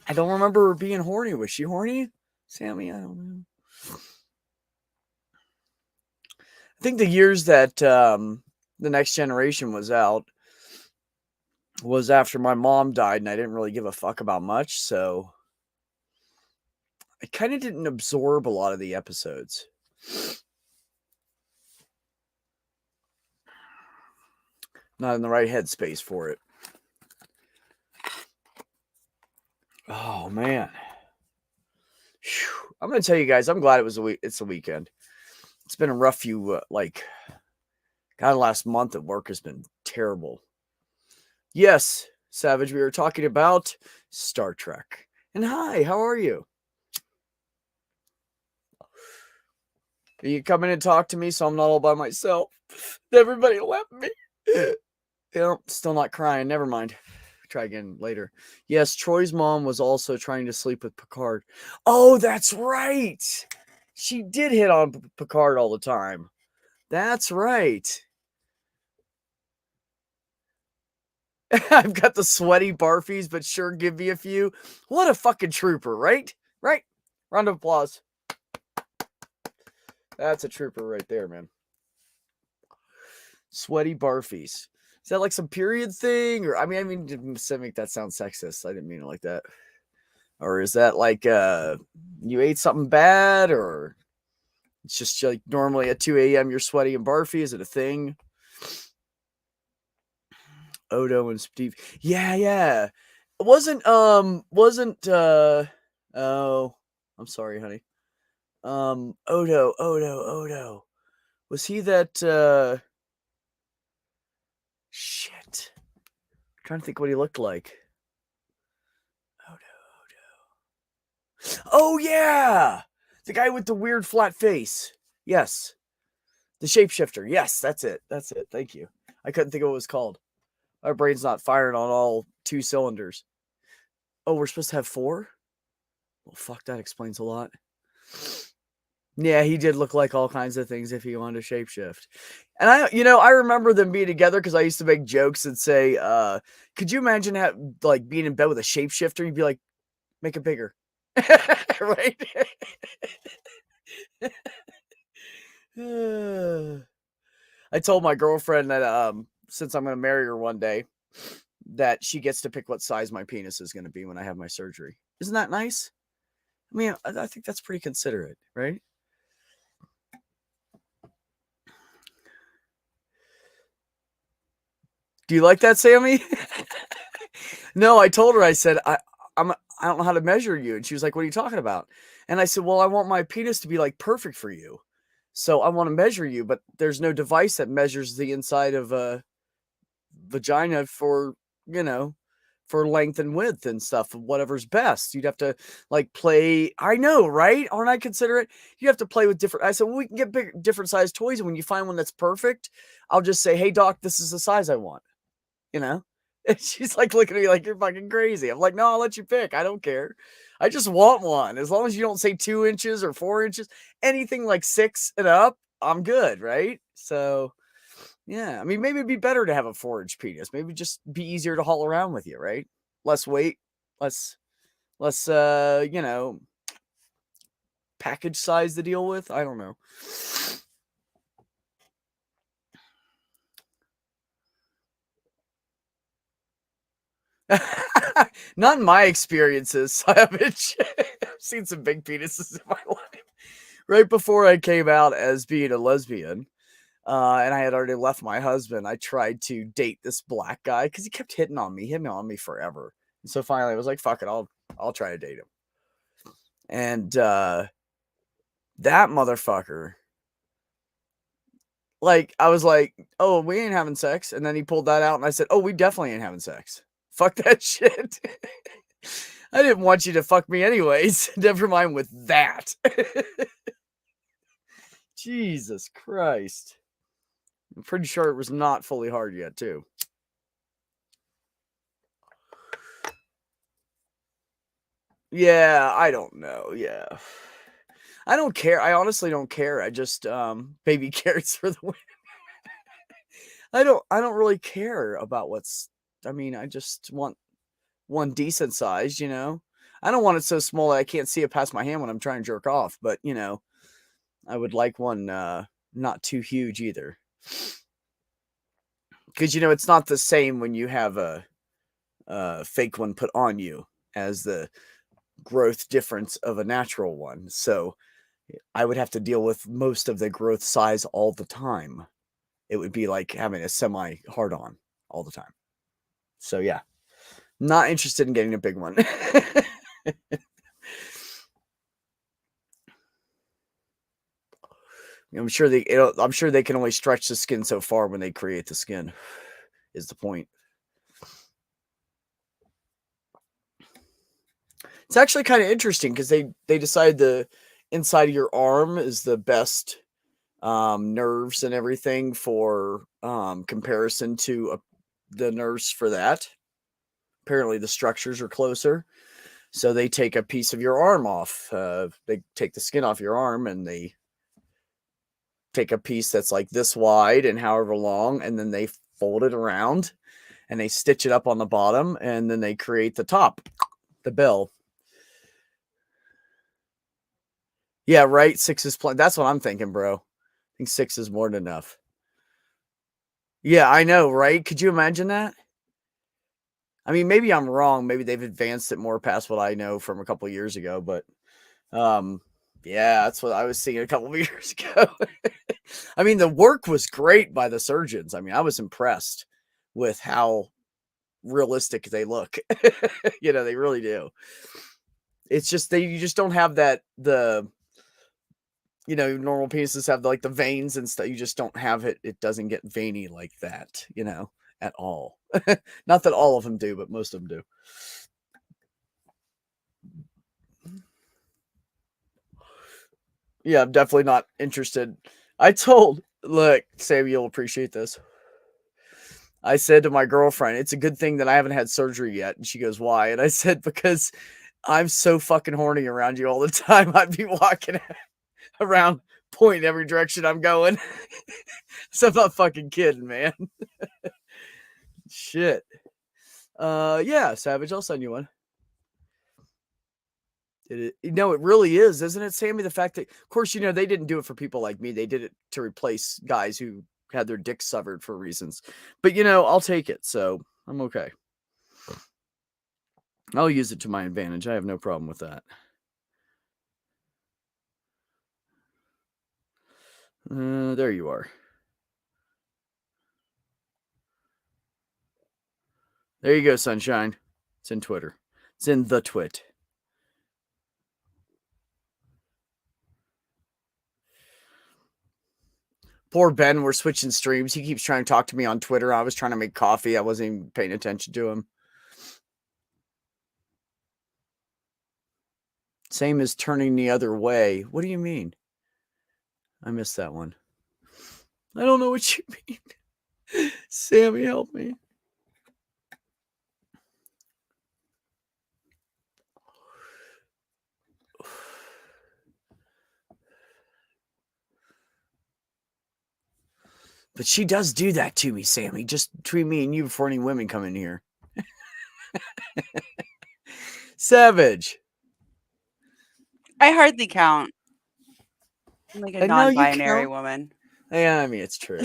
I don't remember her being horny. Was she horny, Sammy? I don't know. I think the years that The Next Generation was out was after my mom died, and I didn't really give a fuck about much, so I kind of didn't absorb a lot of the episodes. Not in the right headspace for it. Oh, man. Whew. I'm going to tell you guys, I'm glad it's the weekend. It's been a rough few, God, last month at work has been terrible. Yes, Savage, we were talking about Star Trek. And hi, how are you? Are you coming and talk to me so I'm not all by myself? Everybody left me. Still not crying. Never mind. Try again later. Yes, Troy's mom was also trying to sleep with Picard. Oh, that's right. She did hit on Picard all the time. That's right. I've got the sweaty barfies, but sure, give me a few. What a fucking trooper, right? Right? Round of applause. That's a trooper right there, man. Sweaty barfies. Is that like some period thing? Or I mean, to make that sound sexist. I didn't mean it like that. Or is that like you ate something bad? Or it's just like normally at 2 a.m. you're sweaty and barfy? Is it a thing? Odo and Steve. Yeah. It wasn't oh, I'm sorry, honey. Odo. Was he that shit? I'm trying to think what he looked like. Odo. Oh yeah! The guy with the weird flat face. Yes. The shapeshifter. Yes, that's it. Thank you. I couldn't think of what it was called. Our brain's not firing on all 2 cylinders. Oh, we're supposed to have 4? Well, fuck, that explains a lot. Yeah, he did look like all kinds of things if he wanted to shapeshift. And I remember them being together because I used to make jokes and say, could you imagine like being in bed with a shapeshifter? You'd be like, make it bigger. Right? I told my girlfriend that since I'm going to marry her one day, that she gets to pick what size my penis is going to be when I have my surgery. Isn't that nice? I mean, I think that's pretty considerate, right? Do you like that, Sammy? No, I told her, I said, I don't know how to measure you. And she was like, what are you talking about? And I said, well, I want my penis to be like perfect for you. So I want to measure you, but there's no device that measures the inside of a vagina for, for length and width and stuff, whatever's best. You'd have to like play. I know, right? Aren't I considerate? You have to play with different. I said, well, we can get different size toys. And when you find one that's perfect, I'll just say, hey, doc, this is the size I want. And she's like looking at me like you're fucking crazy. I'm like, no, I'll let you pick. I don't care. I just want one. As long as you don't say 2 inches or 4 inches, anything like 6 and up, I'm good, right? So, yeah. I mean, maybe it'd be better to have a 4-inch penis. Maybe just be easier to haul around with you, right? Less weight, less, package size to deal with. I don't know. Not in my experiences. I've seen some big penises in my life. Right before I came out as being a lesbian, and I had already left my husband, I tried to date this black guy because he kept hitting on me forever. And so finally I was like, fuck it, I'll try to date him. And that motherfucker, like, I was like, oh, we ain't having sex. And then he pulled that out and I said, oh, we definitely ain't having sex. Fuck that shit. I didn't want you to fuck me anyways. Never mind with that. Jesus Christ. I'm pretty sure it was not fully hard yet, too. Yeah, I don't know. Yeah. I don't care. I honestly don't care. I just baby carrots for the win. I don't really care about I just want one decent size, I don't want it so small that I can't see it past my hand when I'm trying to jerk off, but I would like one not too huge either. Because it's not the same when you have a fake one put on you as the growth difference of a natural one. So I would have to deal with most of the growth size all the time. It would be like having a semi hard on all the time. So yeah, not interested in getting a big one. I'm sure they can only stretch the skin so far when they create the skin, is the point. It's actually kind of interesting because they decide the inside of your arm is the best nerves and everything for comparison to the nerves for that. Apparently the structures are closer. So they take a piece of your arm off. They take the skin off your arm and they take a piece that's like this wide and however long, and then they fold it around and they stitch it up on the bottom, and then they create the top, the bill. Yeah, right. 6 is plenty. That's what I'm thinking, bro. I think 6 is more than enough. Yeah, I know, right? Could you imagine that? I mean, maybe I'm wrong. Maybe they've advanced it more past what I know from a couple of years ago, but yeah, that's what I was seeing a couple of years ago. I mean, the work was great by the surgeons. I mean, I was impressed with how realistic they look. They really do. It's just you just don't have that normal penises have like the veins and stuff. You just don't have it. It doesn't get veiny like that, at all. Not that all of them do, but most of them do. Yeah, I'm definitely not interested. Look, Sam, you'll appreciate this. I said to my girlfriend, it's a good thing that I haven't had surgery yet. And she goes, why? And I said, because I'm so fucking horny around you all the time. I'd be walking around, pointing every direction I'm going. So I'm not fucking kidding, man. Shit. Yeah, Savage, I'll send you one. It really is, isn't it, Sammy? The fact that, of course, they didn't do it for people like me. They did it to replace guys who had their dicks severed for reasons. But, I'll take it. So I'm okay. I'll use it to my advantage. I have no problem with that. There you are. There you go, sunshine. It's in Twitter. It's in the twit. Poor Ben, we're switching streams. He keeps trying to talk to me on Twitter. I was trying to make coffee. I wasn't even paying attention to him. Same as turning the other way. What do you mean? I missed that one. I don't know what you mean. Sammy, help me. But she does do that to me, Sammy. Just between me and you before any women come in here. Savage. I hardly count. I'm like a I know you non-binary count. woman. Yeah, I mean, it's true.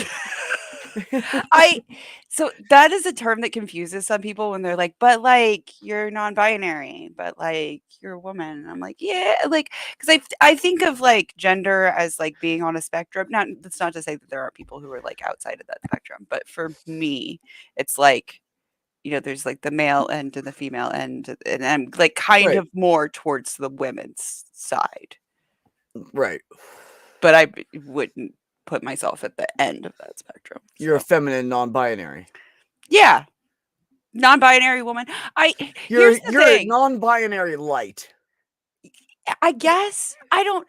So that is a term that confuses some people when they're like, but like you're non-binary, but like you're a woman. And I'm like, yeah, like, because I think of like gender as like being on a spectrum. That's not to say that there aren't people who are like outside of that spectrum, but for me, it's like, there's like the male end and the female end, and I'm like kind of more towards the women's side. Right. But I wouldn't put myself at the end of that spectrum. You're a feminine non-binary. Yeah. Non-binary woman. You're a non-binary light. I guess. I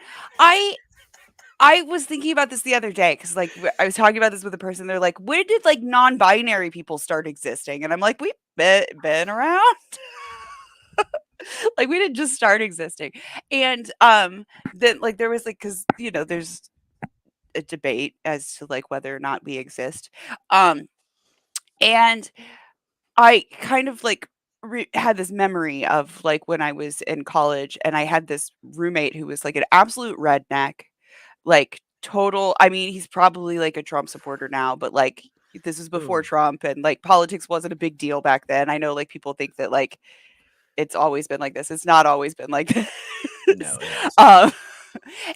was thinking about this the other day because like I was talking about this with a person. They're like, when did like non-binary people start existing? And I'm like, we've been around. Like we didn't just start existing. And then like there was like, because there's a debate as to like whether or not we exist. And I kind of like had this memory of like when I was in college and I had this roommate who was like an absolute redneck, like total. I mean, he's probably like a Trump supporter now, but like this is before Trump and like politics wasn't a big deal back then. I know like people think that like it's always been like this. It's not always been like this. No.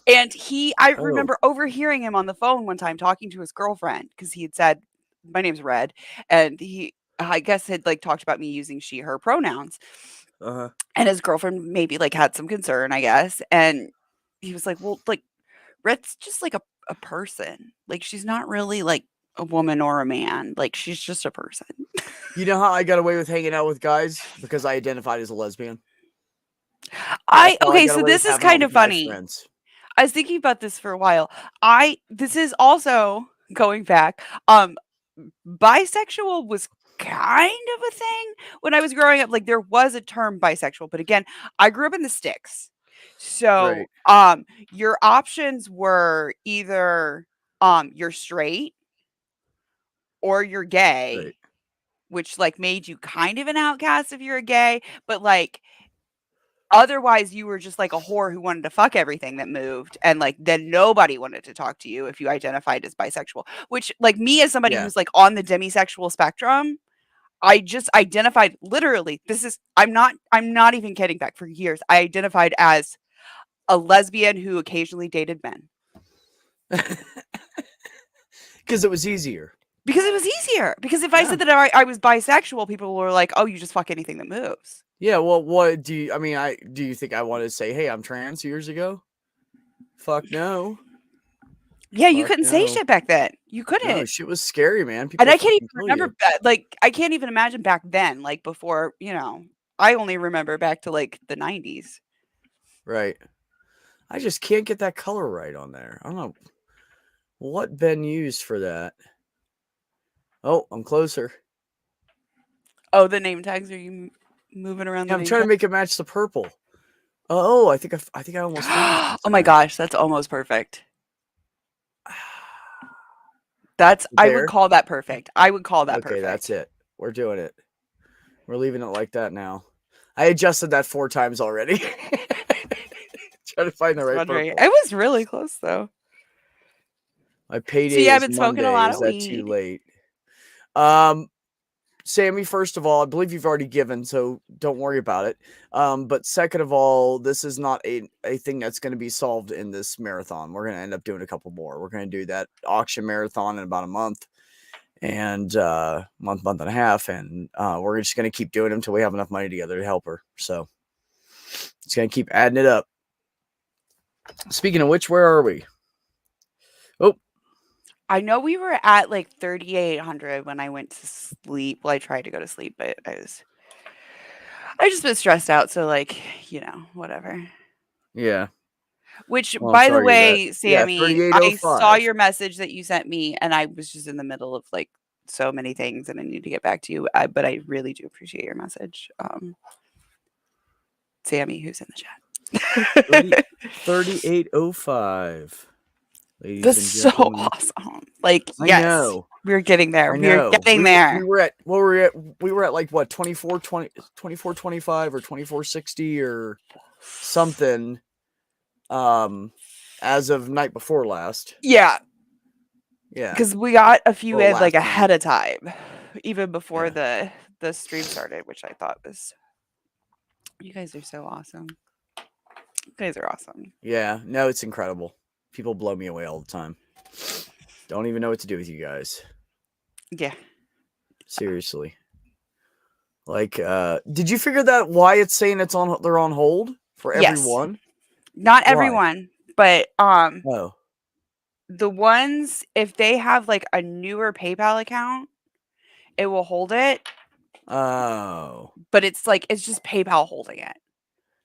And I remember overhearing him on the phone one time talking to his girlfriend because he had said, my name's Red. And he, I guess, had like talked about me using she, her pronouns. And his girlfriend maybe like had some concern, I guess. And he was like, well, like Red's just like a person. Like she's not really like a woman or a man. Like she's just a person. You know how I got away with hanging out with guys? Because I identified as a lesbian. Okay, so this is kind of funny. I was thinking about this for a while. This is also going back. Bisexual was kind of a thing when I was growing up. Like there was a term bisexual, but again, I grew up in the sticks. So, your options were either you're straight or you're gay, which like made you kind of an outcast if you're a gay, but like otherwise you were just like a whore who wanted to fuck everything that moved, and like then nobody wanted to talk to you if you identified as bisexual, which like me as somebody who's like on the demisexual spectrum, I just identified literally, I'm not even kidding, back for years I identified as a lesbian who occasionally dated men. Because it was easier. Because if I said that I was bisexual, people were like, oh, you just fuck anything that moves. Yeah, well, what do you, do you think I wanted to say, hey, I'm trans years ago? Fuck no. Yeah, you couldn't say shit back then. You couldn't. No, shit was scary, man. People and I can't even remember, like, I can't even imagine back then, like before, I only remember back to like the 90s. Right. I just can't get that color right on there. I don't know what Ben used for that. Oh, I'm closer. Oh, the name tags, are you moving around? Yeah, I'm trying to make it match the purple. Oh, I think I almost finished. Oh my gosh, that's almost perfect. I would There. call that perfect. I would call that Okay, perfect. that's it. We're doing it. We're leaving it like that now. I adjusted that 4 times already. Trying to find the right Wondering. purple. It was really close though. My payday So yeah, I've is been smoking Monday. a lot Is of that too weed. late? Sammy, first of all, I believe you've already given, so don't worry about it. But second of all, this is not a thing that's going to be solved in this marathon. We're going to end up doing a couple more. We're going to do that auction marathon in about a month and month and a half, and we're just going to keep doing them until we have enough money together to help her. So it's going to keep adding it up. Speaking of which, where are we? Oh, I know we were at like 3,800 when I went to sleep. Well, I tried to go to sleep, but I just been stressed out. So like, whatever. yeah. Which, Well, I'm by the sorry to hear that. way, Yeah, Sammy, I saw 3805. your message that you sent me, and I was just in the middle of like so many things, and I need to get back to you. But I really do appreciate your message, Sammy, who's in the chat. 3805. Ladies That's and so gentlemen. awesome. Like, I yes, know. we're getting there. I We're know. getting there. We were at what were we at? We were at like what 2425 or 2460 or something. As of night before last. Yeah, Yeah. because we got a few Or in like last ahead night. of time, even before Yeah. the stream started, which I thought was. You guys are so awesome. You guys are awesome. Yeah. No, it's incredible. People blow me away all the time. Don't even know what to do with you guys. Yeah. Seriously. Like, did you figure that why it's saying they're on hold for Yes. everyone? Not Why? everyone, but Oh. the ones, if they have like a newer PayPal account, it will hold it, Oh. but it's just PayPal holding it.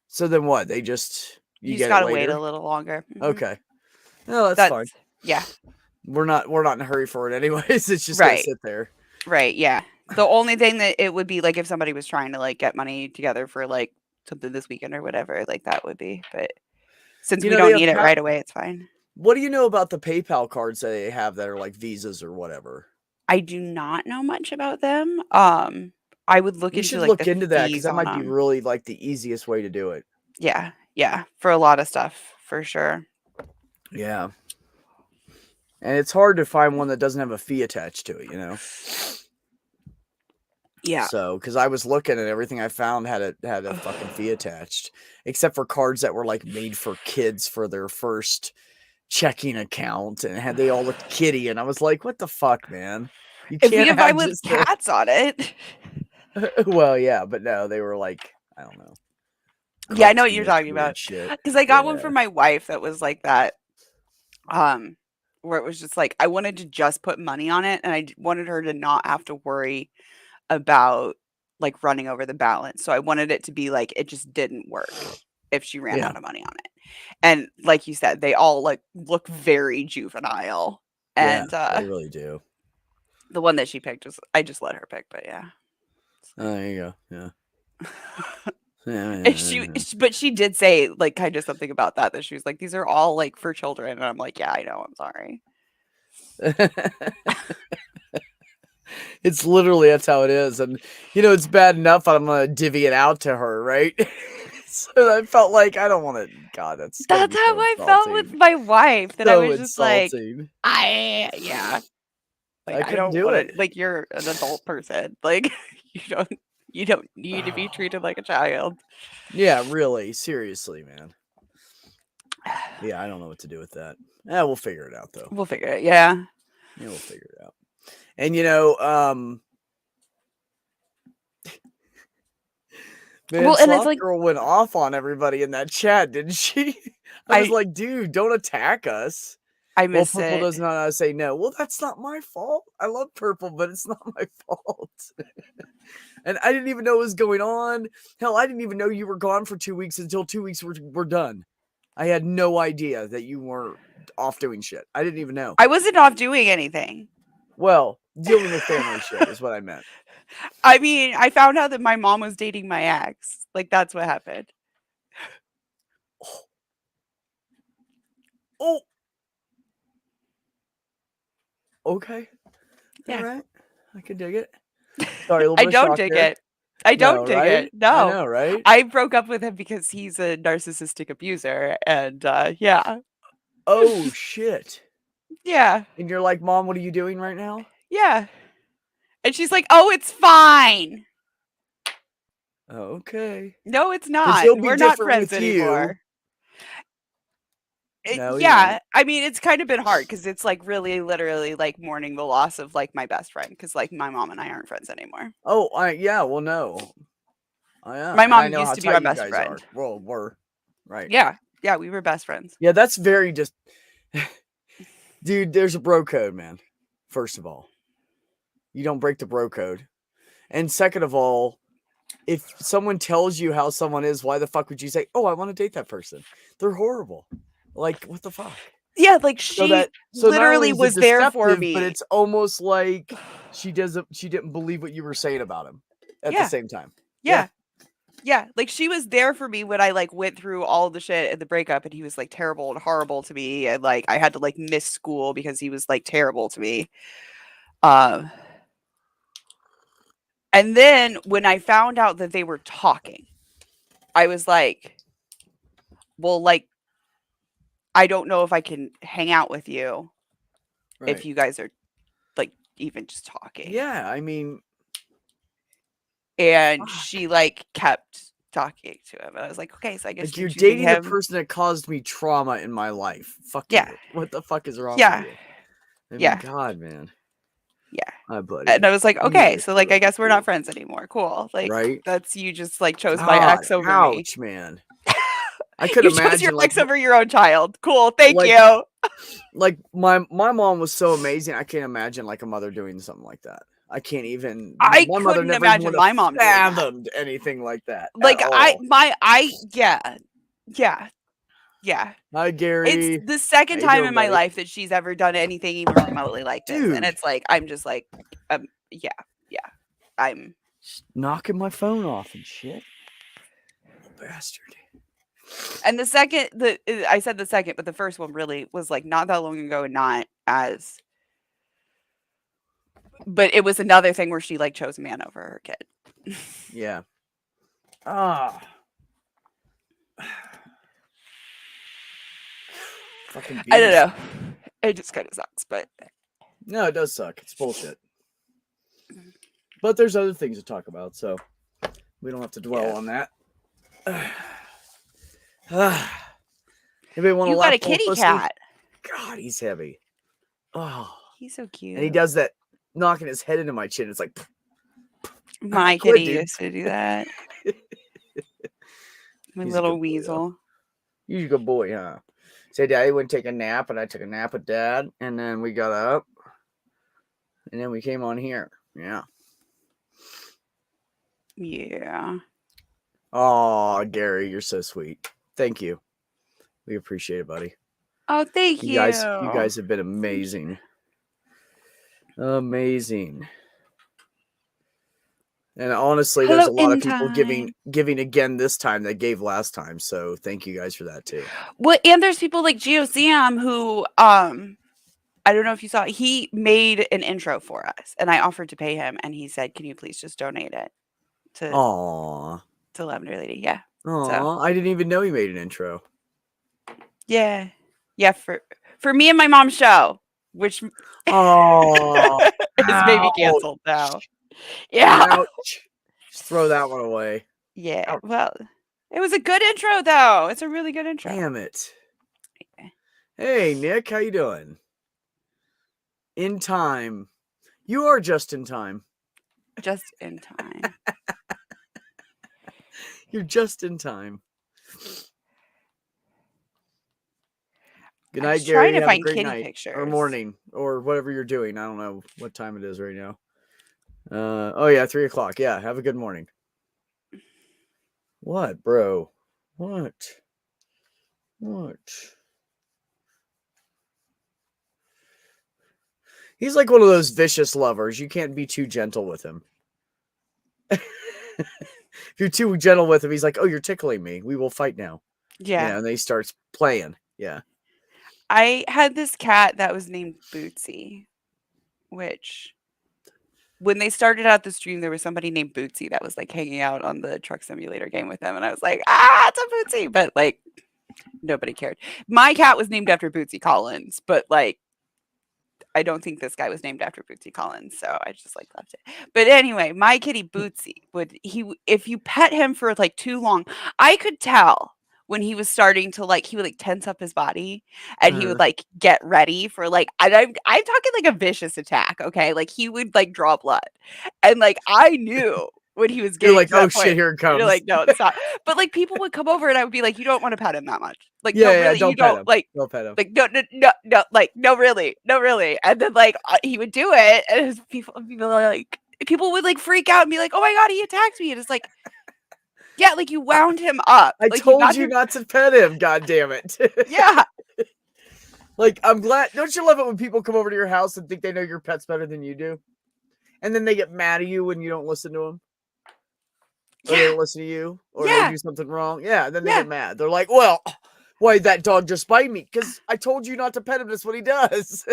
So then what? They you You just get it gotta wait later? a little longer. Mhm. Okay. No, that's fine. Yeah. We're not in a hurry for it anyways. It's just gonna Right. sit there. Right. Yeah. The only thing that it would be like if somebody was trying to like get money together for like something this weekend or whatever, like that would be. But since we they don't have need it right away, it's fine. What do you know about the PayPal cards that they have that are like Visas or whatever? I do not know much about them. I would look You into should like look the into that because fees that on might be them. really like the easiest way to do it. Yeah. Yeah. For a lot of stuff, for sure. Yeah. And it's hard to find one that doesn't have a fee attached to it, you know? Yeah. So, because I was looking and everything I found had a fucking fee attached, except for cards that were like made for kids for their first checking account, and they all looked kiddie, and I was like, "What the fuck, man? You If we can't could buy have with just cats on it. Well, yeah, but no, they were like, I don't know. Yeah, I know what you're cartoonish talking weird about. shit. Because I got one Yeah. for my wife that was like that. Where it was just like I wanted to just put money on it, and I wanted her to not have to worry about like running over the balance. So I wanted it to be like it just didn't work if she ran Yeah. out of money on it. And like you said, they all like look very juvenile. And They really do. the one that she picked was I just let her pick, but yeah. Oh, there you go. Yeah. And but she did say like kind of something about that she was like, these are all like for children. And I'm like, yeah, I know, I'm sorry. It's literally that's how it is, and it's bad enough I'm gonna divvy it out to her, right? So I felt like I don't want to. God, that's How I felt with my wife. That I was just like, yeah. Like, I couldn't don't do want it. to. Like, you're an adult person. Like, you don't need to be treated like a child. Yeah, really, seriously, man. Yeah, I don't know what to do with that. Yeah, we'll figure it out though. We'll figure it. Yeah. Yeah, we'll figure it out. And man, and it's like Girl went off on everybody in that chat, didn't she? I was like, dude, don't attack us. I miss Purple it. does not say no. Well, that's not my fault. I love Purple, but it's not my fault. And I didn't even know what was going on. Hell, I didn't even know you were gone for 2 weeks until 2 weeks were done. I had no idea that you were off doing shit. I didn't even know. I wasn't off doing anything. Well, dealing with family shit is what I meant. I mean, I found out that my mom was dating my ex. Like, that's what happened. Oh. Okay. Yeah. All right. I can dig it. Sorry, a little I bit of don't shock dig there. it. I don't No, dig right? it. I No. know, right? I broke up with him because he's a narcissistic abuser. And yeah. Oh shit. Yeah. And you're like, Mom, what are you doing right now? Yeah. And she's like, oh, it's fine. Okay. No, it's 'Cause not. he'll be We're not different friends with you. anymore. No, he Yeah. won't. I mean, it's kind of been hard because it's like really literally like mourning the loss of like my best friend because like my mom and I aren't friends anymore. Oh, yeah, well, no. My And I mom know used how to be my tight you best guys friend. are. Well, were. Right. Yeah. Yeah. We were best friends. Yeah, that's very just. Dude, there's a bro code, man. First of all, you don't break the bro code. And second of all, if someone tells you how someone is, why the fuck would you say, oh, I want to date that person? They're horrible. Like, what the fuck? Yeah. Like So she not literally only is it was there for deceptive, me. but it's almost like she didn't believe what you were saying about him at the Yeah. same time. Yeah. Yeah. Like she was there for me when I like went through all the shit at the breakup and he was like terrible and horrible to me. And like I had to like miss school because he was like terrible to me. And then when I found out that they were talking, I was like, well, like, I don't know if I can hang out with you if you guys are like even just talking. Yeah, I mean, And fuck. she like kept talking to him. And I was like, okay, so I guess Like you're choosing dating the him. person that caused me trauma in my life. Fuck Yeah. you. What the fuck is wrong Yeah. with you? I mean, Yeah. God, man. Yeah. Hi, buddy. And I was like, You okay, guys so like are I guess we're cool. not friends anymore. Cool. Like Right? that's you just like chose my God, ex over me. ouch, man. I could You chose imagine your like ex over your own child. Cool. Thank like- you. like my mom was so amazing. I can't imagine like a mother doing something like that. I can't even. I My mother couldn't never imagine would my have mom doing that. fathomed anything like that. Like at all. yeah. Hi, Gary. It's the second How you time doing, in my buddy? life that she's ever done anything even remotely like this. And Dude. it's like, I'm just like, yeah. I'm Just knocking my phone off and shit. Bastard. and the second I said the second, but the first one really was like not that long ago and not as but it was another thing where she like chose a man over her kid. Yeah. Ah. Fucking I don't beast. know. It just kind of sucks, but No, it does suck. It's bullshit. But there's other things to talk about, so we don't have to dwell on that. Anybody want to you laugh got a kitty pussy? cat. God, he's heavy. Oh, He's so cute. and he does that, knocking his head into my chin. It's like My quit, kitty dude. used to do that. My He's a little good boy, though. weasel. You're a good boy, huh? Say, Daddy went take a nap, and I took a nap with Dad, and then we got up, and then we came on here. Yeah. Yeah. Oh, Gary, you're so sweet. Thank you. We appreciate it, buddy. Oh, thank you. You guys have been amazing. Amazing. And honestly, there's a lot of people giving again this time that gave last time. So thank you guys for that too. Well, and there's people like Geo Sam who I don't know if you saw, he made an intro for us and I offered to pay him and he said, can you please just donate it Aww. to Lavender Lady? Yeah. Aww. I didn't even know he made an intro. Yeah. Yeah, for me and my mom's show, which Oh, is maybe canceled now. Yeah. Ouch. Just throw that one away. Yeah. Ouch. Well, it was a good intro though. It's a really good intro. Damn it. Hey, Nick, how you doing? In time. You are just in time. Just in time. You're just in time. Good night, Gary. Trying to Have a find great kitty night pictures or morning or whatever you're doing. I don't know what time it is right now. Oh yeah, 3 o'clock. Yeah, have a good morning. What, bro? What? He's like one of those vicious lovers. You can't be too gentle with him. If you're too gentle with him, he's like, "Oh, you're tickling me. We will fight now." Yeah. And then he starts playing. Yeah. I had this cat that was named Bootsy, which when they started out the stream, there was somebody named Bootsy that was like hanging out on the truck simulator game with them. And I was like, it's a Bootsy. But like, nobody cared. My cat was named after Bootsy Collins, but like, I don't think this guy was named after Bootsy Collins, so I just like left it. But anyway, my kitty Bootsy if you pet him for like too long, I could tell when he was starting to like he would like tense up his body and he would like get ready for like I'm talking like a vicious attack, okay? Like he would like draw blood, and like I knew when he was You're getting like, to that oh shit, point. here it comes. You're like, no, it's not. But like people would come over and I would be like, you don't want to pet him that much. Like, Yeah, no, yeah, really, don't you pet don't him. like. Don't pet him. Like no, like no, really, and then like he would do it, and his people are like, people would like freak out and be like, "Oh my god, he attacked me!" And it's like, yeah, like you wound him up. I like, told you not to pet him. God damn it! Yeah, Like I'm glad. Don't you love it when people come over to your house and think they know your pets better than you do, and then they get mad at you when you don't listen to them, or they yeah, don't listen to you, or Yeah. they do something wrong. Yeah, then they Yeah. get mad. They're like, "Well, why did that dog just bite me? Because I told you not to pet him. That's what he does."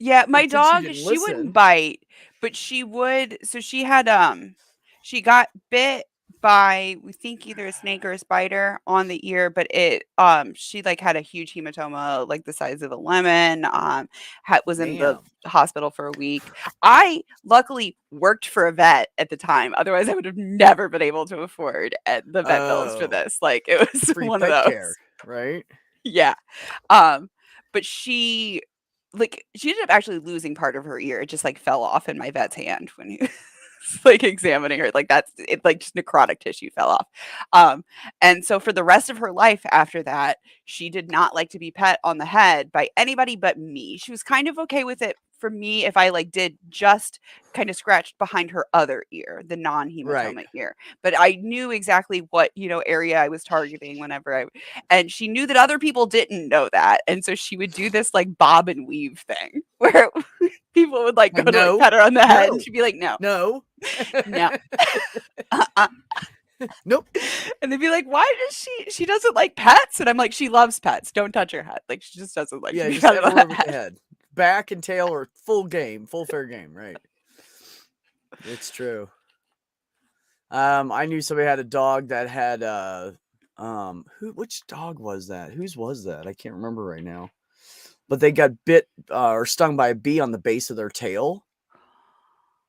yeah. My since you dog, didn't she listen. wouldn't bite, but she would. So she had she got bit by, we think, either a snake or a spider on the ear, but it she like had a huge hematoma like the size of a lemon. Was in the hospital for a week. I luckily worked for a vet at the time, otherwise I would have never been able to afford the vet bills for Oh. this. Like it was Free one of pet those. care, right? Yeah. But she ended up actually losing part of her ear. It just like fell off in my vet's hand when he was like examining her. Like that's it, like just necrotic tissue fell off. And so for the rest of her life after that, she did not like to be pet on the head by anybody but me. She was kind of okay with it for me if I like did just kind of scratched behind her other ear, the non-hematoma ear. But I knew exactly what, area I was targeting whenever and she knew that other people didn't know that. And so she would do this like bob and weave thing where people would like go to like pet her on the head and she'd be like, no. No. Nope. And they'd be like, why does she doesn't like pets? And I'm like, she loves pets. Don't touch her head. Like she just doesn't like just everywhere with the head. Back and tail or full fair game, right? It's true. I knew somebody had a dog that had which dog was that? Whose was that? I can't remember right now. But they got bit or stung by a bee on the base of their tail.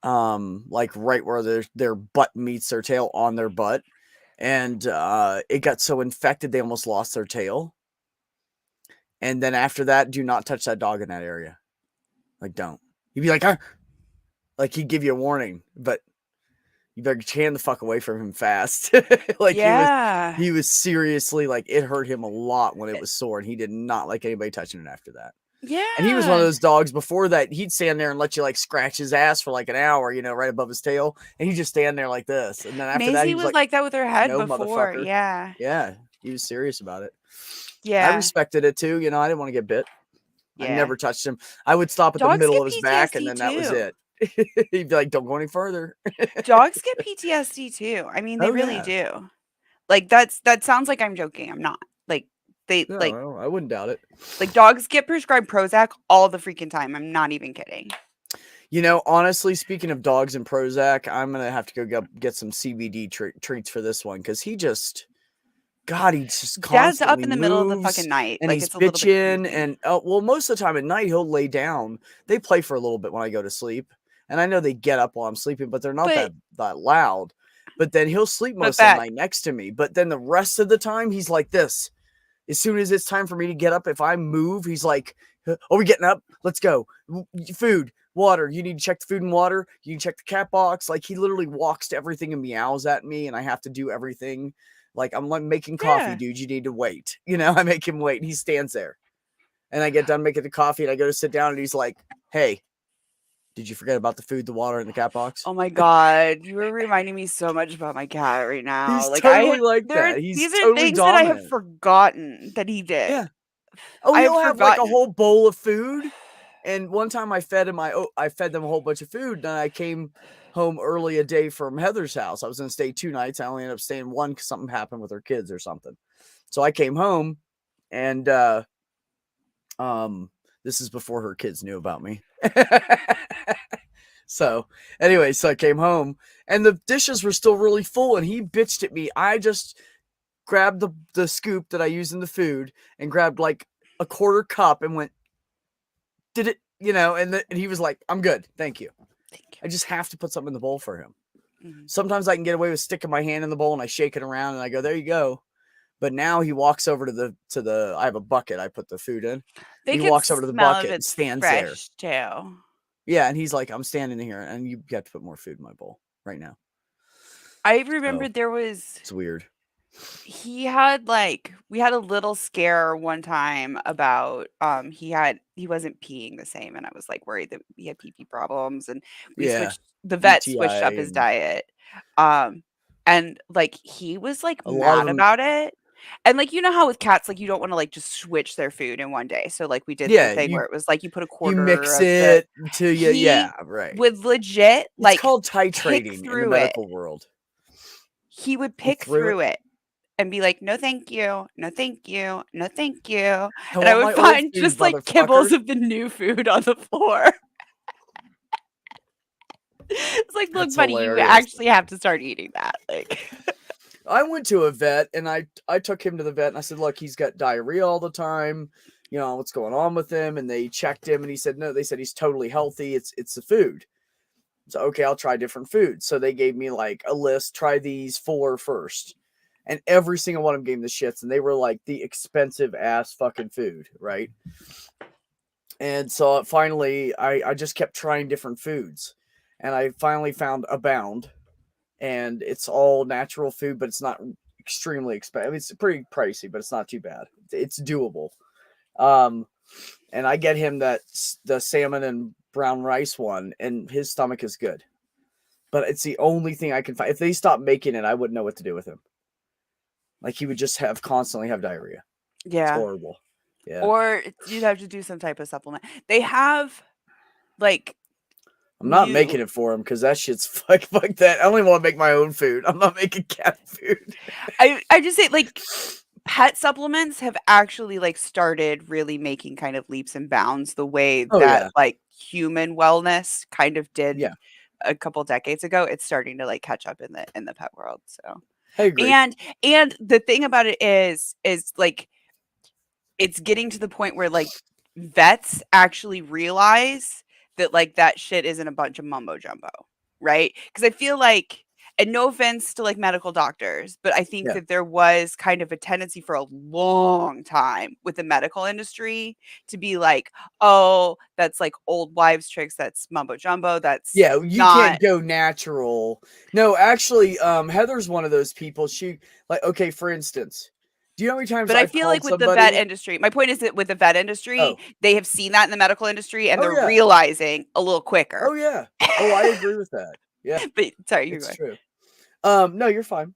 Like right where their butt meets their tail on their butt. And it got so infected they almost lost their tail. And then after that, do not touch that dog in that area. Like don't. You'd be like, like he'd give you a warning, but you better hand the fuck away from him fast. Like he was seriously like it hurt him a lot when it was sore, and he did not like anybody touching it after that. Yeah. And he was one of those dogs before that he'd stand there and let you like scratch his ass for like an hour, right above his tail, and he'd just stand there like this. And then after that, he was like that with her head no, before. motherfucker. Yeah. Yeah. He was serious about it. Yeah. I respected it too. I didn't want to get bit. I never touched him. I would stop at Dogs the middle get of his back, and PTSD then that was too. it. He'd be like, "Don't go any further." Dogs get PTSD too. I mean, they really do. Like that sounds like I'm joking. I'm not. Like they no, I wouldn't doubt it. Like dogs get prescribed Prozac all the freaking time. I'm not even kidding. Honestly, speaking of dogs and Prozac, I'm gonna have to go get some CBD treats for this one because he just. God, he's just constantly Dad's up in the middle of the fucking night, and like he's it's a little bitching, bit and well, most of the time at night he'll lay down. They play for a little bit when I go to sleep, and I know they get up while I'm sleeping, but they're not that loud. But then he'll sleep most of the night next to me. But then the rest of the time he's like this. As soon as it's time for me to get up, if I move, he's like, "Are we getting up? Let's go. Food, water. You need to check the food and water. You can check the cat box." Like he literally walks to everything and meows at me, and I have to do everything. Like, I'm like making coffee, dude. You need to wait. I make him wait. And he stands there. And I get done making the coffee and I go to sit down and he's like, "Hey, did you forget about the food, the water, and the cat box?" Oh my God. You were reminding me so much about my cat right now. He's like totally like that. These totally are things dominant. that I have forgotten that he did. Yeah. Oh, he'll have like a whole bowl of food. And one time I fed him, I fed them a whole bunch of food. Then I came home early a day from Heather's house. I was going to stay 2 nights. I only ended up staying one because something happened with her kids or something. So I came home And this is before her kids knew about me. So anyway, so I came home and the dishes were still really full and he bitched at me. I just grabbed the scoop that I use in the food and grabbed like a quarter cup and went, did it, and he was like, I'm good. Thank you. I just have to put something in the bowl for him. Mhm. Sometimes I can get away with sticking my hand in the bowl and I shake it around and I go, there you go. But now he walks over to the I have a bucket I put the food in. They He can walks over to the smell if bucket and it's stands there. fresh too. Yeah, and he's like, I'm standing here and you have to put more food in my bowl right now. I remember there was It's weird. we had a little scare one time about he wasn't peeing the same, and I was like worried that he had pee problems, and the vet switched up his diet. And like he was like mad about it. And like, you know how with cats, like you don't want to like just switch their food in one day. So like we did the thing where it was like you put a quarter, you mix it to right. Would legit it's called titrating in the medical world. He would pick through it and be like, no, thank you. No, thank you. No, thank you. And I would find just like kibbles of the new food on the floor. It's like, look, buddy, you actually have to start eating that. Like, I went to a vet and I took him to the vet and I said, look, he's got diarrhea all the time. What's going on with him? And they checked him and he said, no, they said he's totally healthy. It's the food. So, okay, I'll try different foods. So they gave me like a list, try these 4 first. And every single one of them gave me the shits. And they were like the expensive ass fucking food, right? And so finally, I just kept trying different foods. And I finally found Abound. And it's all natural food, but it's not extremely expensive. It's pretty pricey, but it's not too bad. It's doable. And I get him the salmon and brown rice one, and his stomach is good. But it's the only thing I can find. If they stopped making it, I wouldn't know what to do with him. Like he would just constantly have diarrhea. Yeah. It's horrible. Yeah. Or you'd have to do some type of supplement. They have like I'm not making it for him because that shit's fuck that. I only want to make my own food. I'm not making cat food. I just say like pet supplements have actually like started really making kind of leaps and bounds the way that like human wellness kind of did a couple decades ago. It's starting to like catch up in the pet world. So I agree. And the thing about it is like it's getting to the point where like vets actually realize that like that shit isn't a bunch of mumbo jumbo, right? Because I feel like, and no offense to like medical doctors, but I think that there was kind of a tendency for a long time with the medical industry to be like, oh, that's like old wives' tricks. That's mumbo jumbo. That's you can't go natural. No, actually, Heather's one of those people. She like, okay, for instance, do you know how many times? But I feel like with the vet industry, my point is that with the vet industry, they have seen that in the medical industry and they're realizing a little quicker. Oh yeah. Oh, I agree with that. Yeah. But sorry, you're right. True. No, you're fine.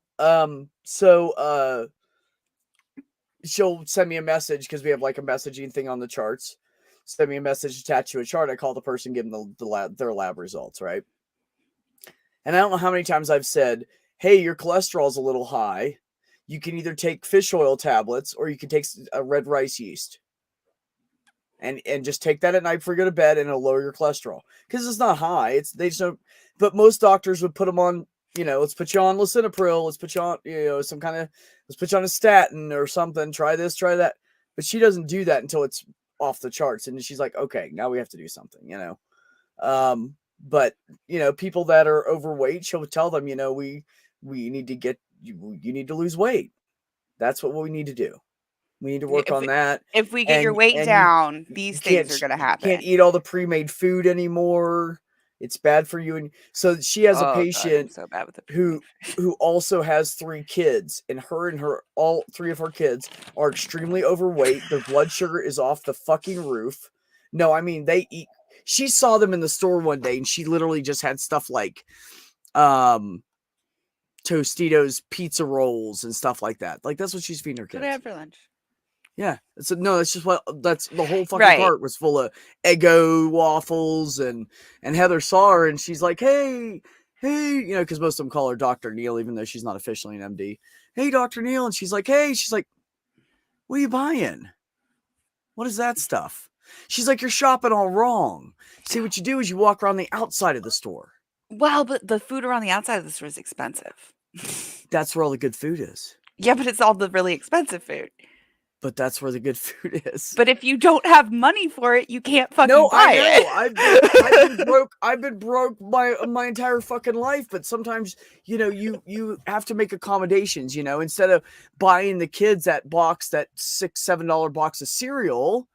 So she'll send me a message because we have like a messaging thing on the charts. Send me a message attached to a chart. I call the person, give them their lab results, right? And I don't know how many times I've said, hey, your cholesterol's a little high. You can either take fish oil tablets or you can take a red rice yeast. And just take that at night before you go to bed and it'll lower your cholesterol. Because it's not high. They just don't, but most doctors would put them on, let's put you on lisinopril, let's put you on, let's put you on a statin or something, try this, try that. But she doesn't do that until it's off the charts. And she's like, okay, now we have to do something, But, people that are overweight, she'll tell them, we need to get, you need to lose weight. That's what we need to do. We need to work on that. If we get your weight down, these things are going to happen. You can't eat all the pre-made food anymore. It's bad for you. And so she has a patient so bad with the who also has 3 kids, and all 3 of her kids are extremely overweight. Their blood sugar is off the fucking roof. No, I mean, they eat. She saw them in the store one day and she literally just had stuff like, Tostitos, pizza rolls and stuff like that. Like that's what she's feeding her kids. What did I have for lunch? Yeah. That's the whole fucking cart was full of Eggo waffles and Heather saw her and she's like, hey, because most of them call her Dr. Neil, even though she's not officially an MD. Hey, Dr. Neil. And she's like, hey, What are you buying? What is that stuff? She's like, you're shopping all wrong. See, what you do is you walk around the outside of the store. Well, but the food around the outside of the store is expensive. That's where all the good food is. Yeah, but it's all the really expensive food. But that's where the good food is. But if you don't have money for it, you can't fucking No, buy I know. it. I've been broke. I've been broke my entire fucking life. But sometimes, you have to make accommodations. Instead of buying the kids that $6-7 box of cereal,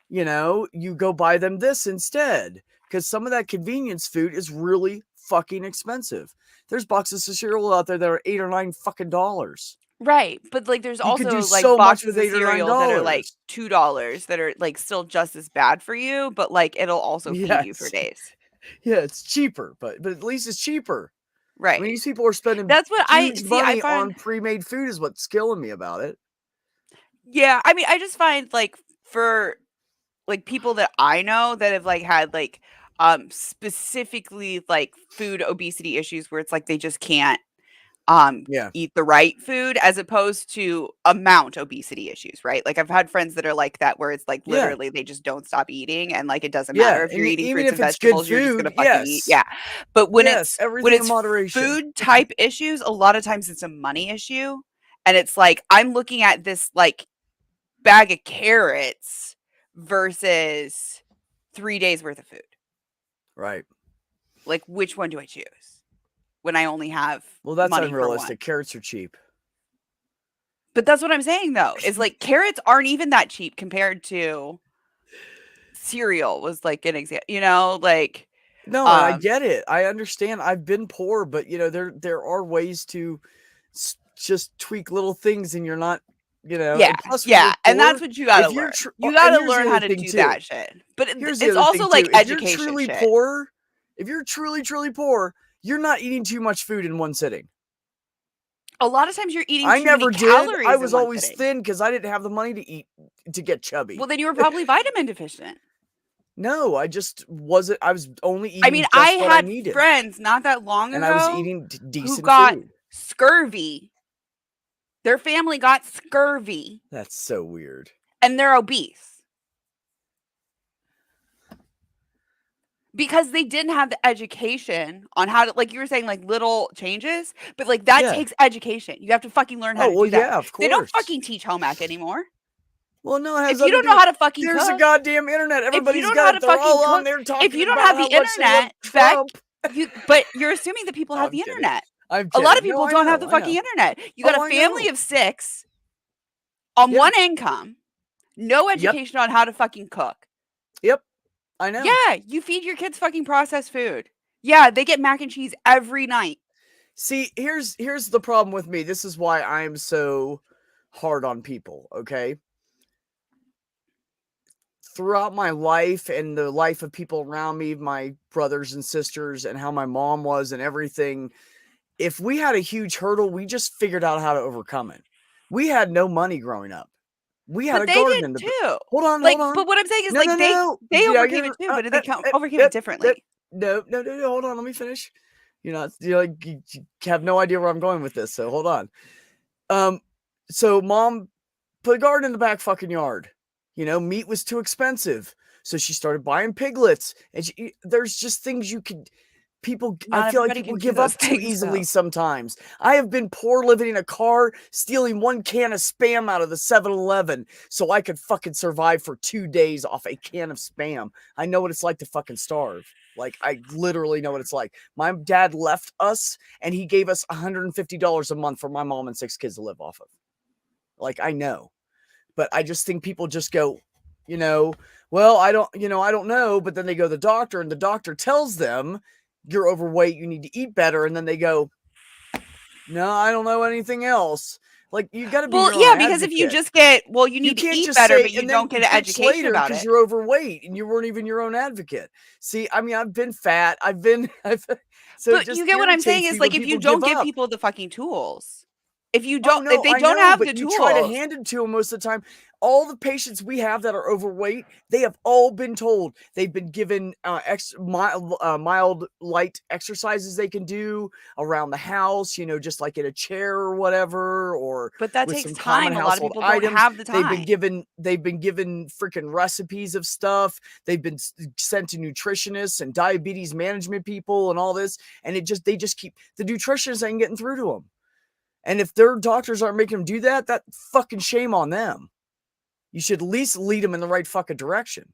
you go buy them this instead. Because some of that convenience food is really fucking expensive. There's boxes of cereal out there that are $8 or $9 fucking dollars. Right, but like there's You could also do like so much boxes with of $8 or cereal that are like $9. $2 that are like still just as bad for you, but like it'll also feed you for Yes. days. Yeah, it's cheaper, but at least it's cheaper. I Right. mean, these people are spending That's what I huge see. I money find, on pre-made food is what's killing me about it. yeah, I mean, I just find like for like people that I know that have like had like specifically like food obesity issues where it's like they just can't Yeah. eat the right food as opposed to amount obesity issues, right? Like I've had friends that are like that where it's like Yeah. literally they just don't stop eating and like it doesn't Yeah, matter if you're and eating even fruits if and it's good vegetables, you're just gonna food, fucking eat. yes. Yeah. But when Yes, when everything in it's moderation. food type issues, a lot of times it's a money issue. And it's like I'm looking at this like bag of carrots versus 3 days worth of food. Right. Like which one do I choose when I only have Well, that's money for one? unrealistic. Carrots are cheap. But that's what I'm saying though, is like carrots aren't even that cheap compared to cereal was like an example, like No, and I get it. I understand. I've been poor, but there are ways to just tweak little things, and you're not, yeah, and plus when yeah, you're and that's poor, what you gotta if you're learn. You and gotta here's the learn other how to thing do too. that shit. But Here's the it's other also thing like too. If you're education truly shit. poor, if you're truly, truly poor, you're not eating too much food in one sitting. A lot of times you're eating I too never many did. calories I in was one always sitting. thin because I didn't have the money to eat to get chubby. Well, then you were probably vitamin deficient. No, I just wasn't. I was only eating I mean, just I what I had needed, friends not that long and I was ago eating who decent got food. scurvy. Their family got scurvy That's so weird. and they're obese. Because they didn't have the education on how to, like you were saying, like little changes, but like that Yeah. takes education. You have to fucking learn how Oh to well, do that. yeah, of They don't course. fucking teach home ec anymore. Well, no, it has If you nothing don't to know do how to fucking There's a cook, goddamn internet. if you Everybody's don't know how got to it. They're all fucking on cook, there talking if you don't about have how the much they love internet, Beck, Trump. but you're assuming that people No, have I'm the kidding. internet. I'm A kidding. lot of No, people I don't have know, the I fucking know. internet. You got Oh, a I family know. of 6 on Yep. one income, no Yep. education on how to fucking cook. Yep. I know. Yeah, you feed your kids fucking processed food. Yeah, they get mac and cheese every night. See, here's the problem with me. This is why I'm so hard on people, okay? Throughout my life and the life of people around me, my brothers and sisters, and how my mom was and everything, if we had a huge hurdle, we just figured out how to overcome it. We had no money growing up. We had But a they garden did in the too. Hold on, Like, hold on. but what I'm saying is, No, like, no, no. they Yeah, overcame you're it too, but they overcame it differently. No, hold on, let me finish. You have no idea where I'm going with this, so hold on. So mom put a garden in the back fucking yard. Meat was too expensive. So she started buying piglets. And there's just things I feel like people give up too easily sometimes. I have been poor living in a car, stealing 1 can of Spam out of the 7-Eleven so I could fucking survive for 2 days off a can of Spam. I know what it's like to fucking starve. Like, I literally know what it's like. My dad left us, and he gave us $150 a month for my mom and 6 kids to live off of. Like, I know. But I just think people just go, well, I don't know. But then they go to the doctor, and the doctor tells them, you're overweight, you need to eat better. And then they go, no, I don't know anything else. Like, you got to be your own because if you advocate. just get, you need to eat better, but you don't get an education about it. Because you're overweight and you weren't even your own advocate. See, I mean, I've been fat. So but you get what I'm saying is, like, if you don't give people the fucking tools, if you don't, if they don't have the tools, you try to hand it to them most of the time. all the patients we have that are overweight, they have all been told they've been given mild light exercises they can do around the house, you know, just like in a chair or whatever, or But that with takes some common time. A lot of household people don't items. have the time. They've been given freaking recipes of stuff. They've been sent to nutritionists and diabetes management people and all this, and they just keep, the nutritionists ain't getting through to them. And if their doctors aren't making them do that, that fucking shame on them. You should at least lead them in the right fucking direction.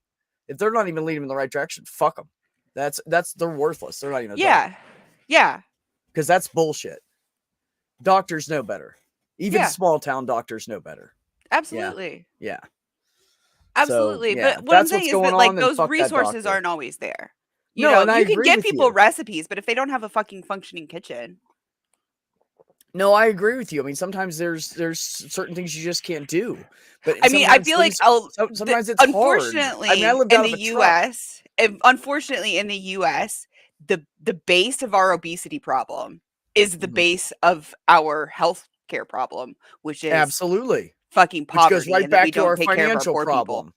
If they're not even leading them in the right direction, fuck them. They're worthless. They're not even Yeah. because that's bullshit. Doctors know better. Even Yeah. small town doctors know better. Absolutely. Yeah. Absolutely. So, yeah, But what I'm that's saying what's is going that like on, then those fuck that resources doctor. aren't always there. You No, know, and I you can agree get with people you. recipes, but if they don't have a fucking functioning kitchen. No, I agree with you. I mean, sometimes there's certain things you just can't do. But I mean, I feel like sometimes it's hard. unfortunately I mean, I lived in out the of a truck. US, unfortunately in the US, the base of our obesity problem is the Mhm. base of our healthcare problem, which is Absolutely. fucking Which poverty, goes right and that we back to don't our take care of our financial poor problem. people.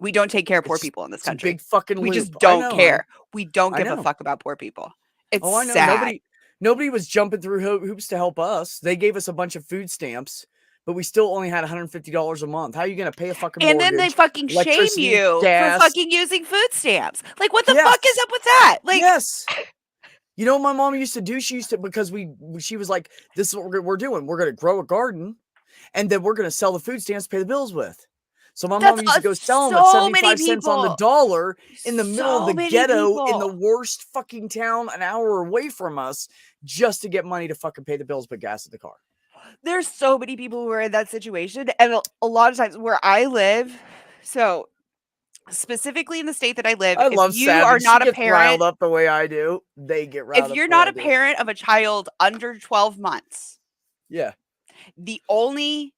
We don't take care of poor It's people in this It's a country. big fucking We loop. just I don't know, care. We don't I give a know. fuck about poor people. It's Oh, I know. sad. Nobody was jumping through hoops to help us. They gave us a bunch of food stamps, but we still only had $150 a month. How are you going to pay a fucking And mortgage? then they fucking shame electricity, you gas? for fucking using food stamps. Like, what the Yes. fuck is up with that? Like, Yes. You know what my mom used to do? She used to, because she was like, this is what we're doing. We're going to grow a garden, and then we're going to sell the food stamps to pay the bills with. So my mom used to go sell them at so many 75 cents on the people. dollar in the middle of So the many ghetto in the people. worst fucking town an hour away from us, just to get money to fucking pay the bills, put gas in the car. There's so many people who are in that situation, and a lot of times where I live, so specifically in the state that I live, I if love you are Savage. not She a gets riled parent, up the way I do. They get riled if up you're the way not I a do. parent of a child under 12 months, Yeah. the only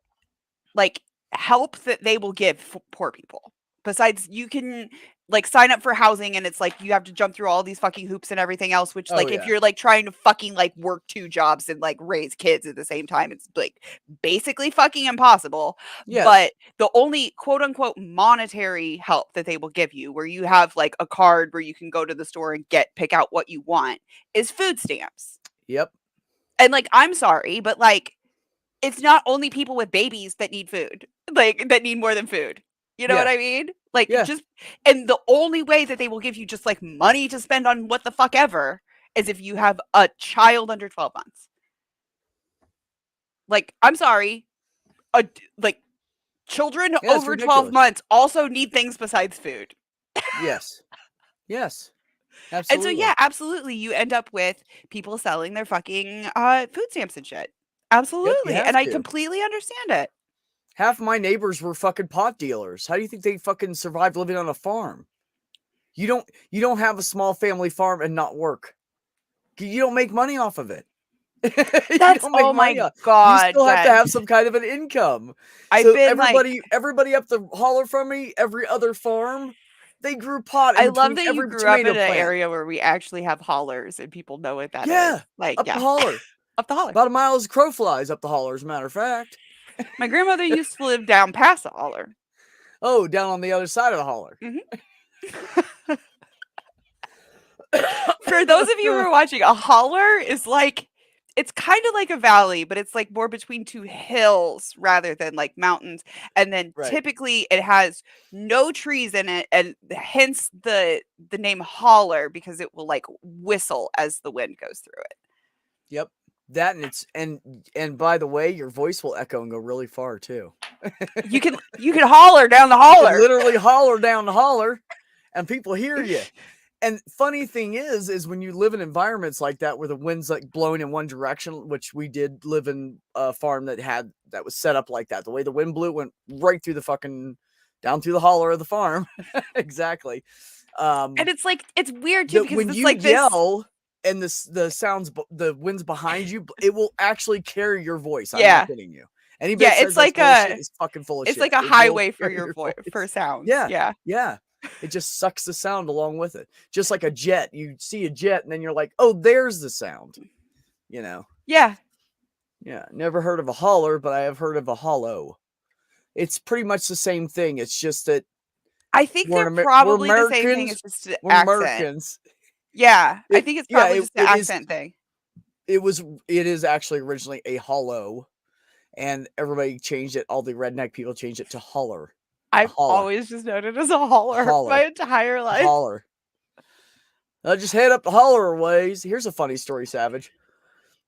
like help that they will give for poor people, besides you can like sign up for housing, and it's like you have to jump through all these fucking hoops and everything else, which like if you're like trying to fucking like work 2 jobs and like raise kids at the same time, it's like basically fucking impossible. Yes. But the only quote unquote monetary help that they will give you, where you have like a card where you can go to the store and pick out what you want, is food stamps. Yep. And like, I'm sorry, but like, it's not only people with babies that need food, like that need more than food. You know what I mean? Like, just, and the only way that they will give you just like money to spend on what the fuck ever is if you have a child under 12 months. Like, I'm sorry, like children over 12 months also need things besides food. Yes. Yes. Absolutely. And so, yeah, absolutely. You end up with people selling their fucking food stamps and shit. Absolutely. Yep, and I completely understand it. Half of my neighbors were fucking pot dealers. How do you think they fucking survived living on a farm? You don't have a small family farm and not work. You don't make money off of it. That's, oh my God. You still have to have some kind of an income. So everybody up the holler from me, every other farm, they grew pot in I love that every you grew up in an plant. area where we actually have hollers and people know what that is. Yeah, like up the holler. Up the holler. About a mile as a crow flies up the holler, as a matter of fact. My grandmother used to live down past the holler. Oh, down on the other side of the holler. Mm-hmm. For those of you who are watching, a holler is like, it's kind of like a valley, but it's like more between 2 hills rather than like mountains. And then typically it has no trees in it, and hence the name holler, because it will like whistle as the wind goes through it. Yep. That, and and by the way, your voice will echo and go really far too. You can holler down the holler. Literally holler down the holler, and people hear you. And funny thing is when you live in environments like that where the wind's like blowing in one direction, which we did live in a farm that was set up like that. The way the wind blew, it went right through the fucking down through the holler of the farm. Exactly. And it's like, it's weird too, because when you yell and the sounds, the wind's behind you, it will actually carry your voice. I'm not kidding you. Anybody it's like is fucking full of shit. It's like a highway for your voice, for sounds. Yeah. It just sucks the sound along with it. Just like a jet. You see a jet and then you're like, oh, there's the sound. You know? Yeah. Yeah. Never heard of a holler, but I have heard of a hollow. It's pretty much the same thing. It's just that I think we're, they're we're probably the same thing. Americans. It's just an We're accent. Americans. Yeah, I It, think it's yeah, probably just an it is. accent thing. It is actually originally a hollow, and everybody changed it. All the redneck people changed it to holler. I've holler. always just known it as a holler Holler. my entire life. Holler. I just head up the holler ways. Here's a funny story, Savage.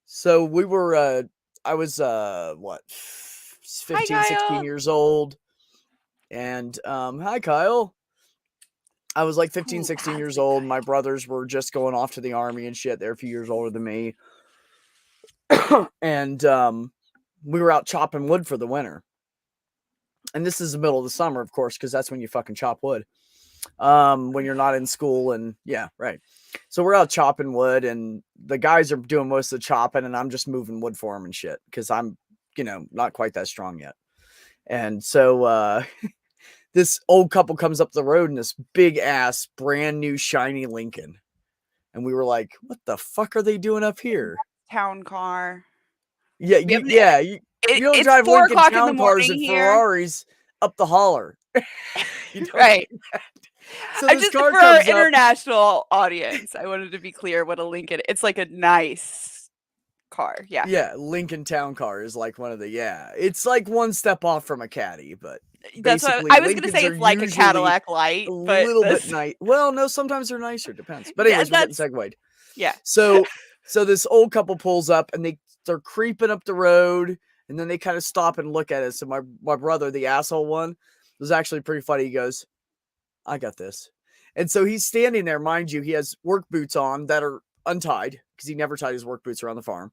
So we were, I was, what, 15, 16 Kyle. years old. And, hi, Kyle. I was like 15, Cool, 16 years passing old. Kyle. My brothers were just going off to the army and shit. They're a few years older than me. And, we were out chopping wood for the winter. And this is the middle of the summer, of course, because that's when you fucking chop wood. When you're not in school, and yeah, right. So we're out chopping wood, and the guys are doing most of the chopping, and I'm just moving wood for them and shit, because I'm, not quite that strong yet. And so this old couple comes up the road in this big ass brand new shiny Lincoln, and we were like, what the fuck are they doing up here? Town car. Yeah, you don't it's drive 4 Lincoln o'clock in town the cars morning and here. Ferraris up the holler. You don't Right. do that. So I this just car for our comes up. international audience, I wanted to be clear what a Lincoln. It's like a nice car. Yeah. Yeah, Lincoln Town Car is like one of the it's like one step off from a Caddy, but That's what basically I was gonna Lincolns say. are It's like a usually Cadillac Light, a but little bit this, nice. Well, no, sometimes they're nicer. Depends. But Yeah, anyways, we're getting that's- segued. yeah. So this old couple pulls up and they're creeping up the road, and then they kind of stop and look at us. And my brother, the asshole one, was actually pretty funny. He goes, I got this. And so he's standing there, mind you, he has work boots on that are untied because he never tied his work boots around the farm.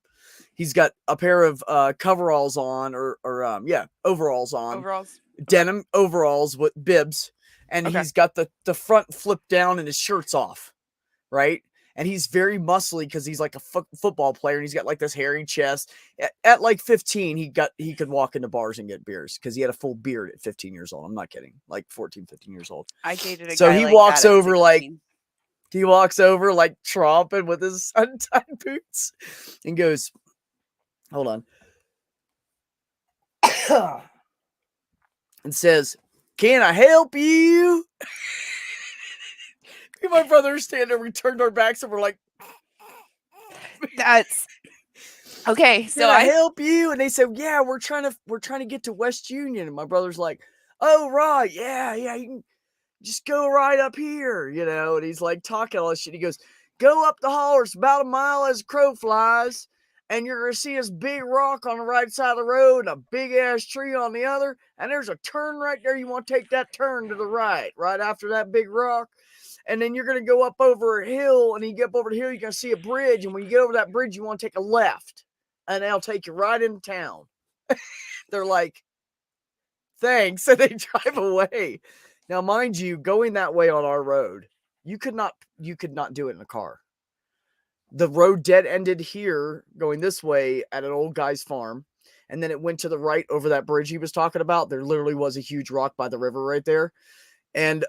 He's got a pair of coveralls on or overalls on. Overalls. Denim overalls with bibs. And Okay. he's got the front flipped down and his shirt's off. Right? And he's very muscly because he's like a football player, and he's got like this hairy chest. At like 15, he could walk into bars and get beers because he had a full beard at 15 years old. I'm not kidding, like 14, 15 years old. I dated a So guy he like walks that at over like 16. he walks over like tromping with his untied boots and goes, "Hold on," and says, "Can I help you?" Me and my brother stand there. We turned our backs and we're like, That's okay. "Can So I help you?" And they said, "Yeah, we're trying to get to West Union." And my brother's like, "Oh right, yeah, you can just go right up here, And he's like talking all this shit. He goes, "Go up the holler. It's about a mile as a crow flies, and you're gonna see this big rock on the right side of the road and a big ass tree on the other. And there's a turn right there. You want to take that turn to the right after that big rock." And then you're going to go up over a hill, and you get up over the hill, you're going to see a bridge. And when you get over that bridge, you want to take a left, and they'll take you right into town. They're like, thanks. And they drive away. Now, mind you, going that way on our road, you could not do it in a car. The road dead ended here going this way at an old guy's farm. And then it went to the right over that bridge he was talking about. There literally was a huge rock by the river right there. And,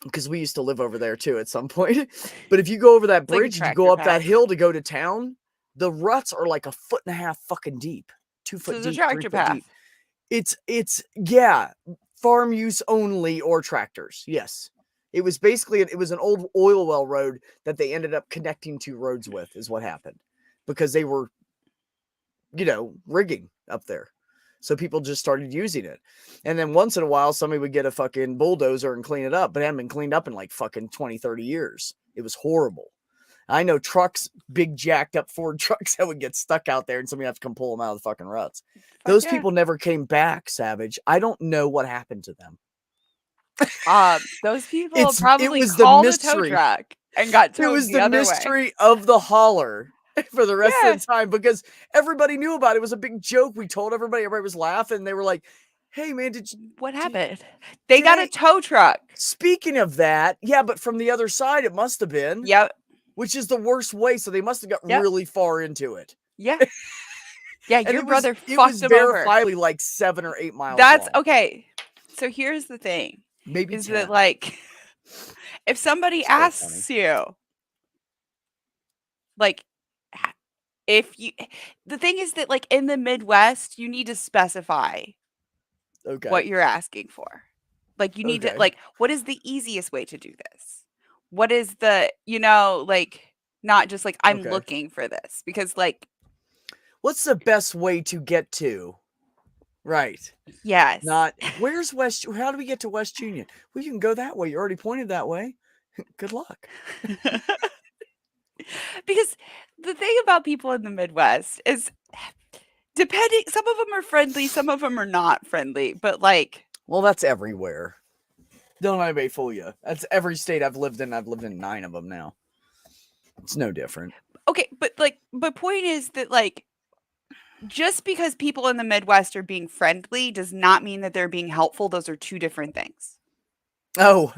because we used to live over there too at some point. But if you go over that bridge and you go up that hill to go to town, the ruts are like 1.5 foot fucking deep, 2 foot deep, 3 foot deep. It's farm use only or tractors. Yes. It was basically, it was an old oil well road that they ended up connecting 2 roads with is what happened because they were, rigging up there. So people just started using it. And then once in a while, somebody would get a fucking bulldozer and clean it up, but it hadn't been cleaned up in like fucking 20, 30 years. It was horrible. I know trucks, big jacked up Ford trucks that would get stuck out there and somebody have to come pull them out of the fucking ruts. Those people never came back, Savage. I don't know what happened to them. Those people probably called a tow truck and got towed the other way. It was the mystery of the holler for the rest of the time because everybody knew about it. It was a big joke. We told everybody was laughing. They were like, "Hey man, what happened?" They got a tow truck. Speaking of that, yeah, but from the other side it must have been. Yep. Which is the worst way, so they must have got really far into it. Yeah. Yeah, your brother fucked them over. It was verifiably like 7 or 8 miles That's long. okay. So here's the thing. Maybe is 10. that like if somebody asks you like the thing is that like in the Midwest you need to specify Okay. what you're asking for. Like, you need to, Okay. like, what is the easiest way to do this? What is the, like, not just like, I'm Okay. looking for this, because, like, What's the best way to get to? Right. yes. Not where's West? How do we get to West Union? Well, you can go that way. You already pointed that way. Good luck. Because the thing about people in the Midwest is, depending, some of them are friendly, some of them are not friendly, but like, Well, that's everywhere. Don't let anybody fool you. That's every state I've lived in. I've lived in 9 of them now. It's no different. okay, but point is that, like, just because people in the Midwest are being friendly does not mean that they're being helpful. Those are two different things. Oh,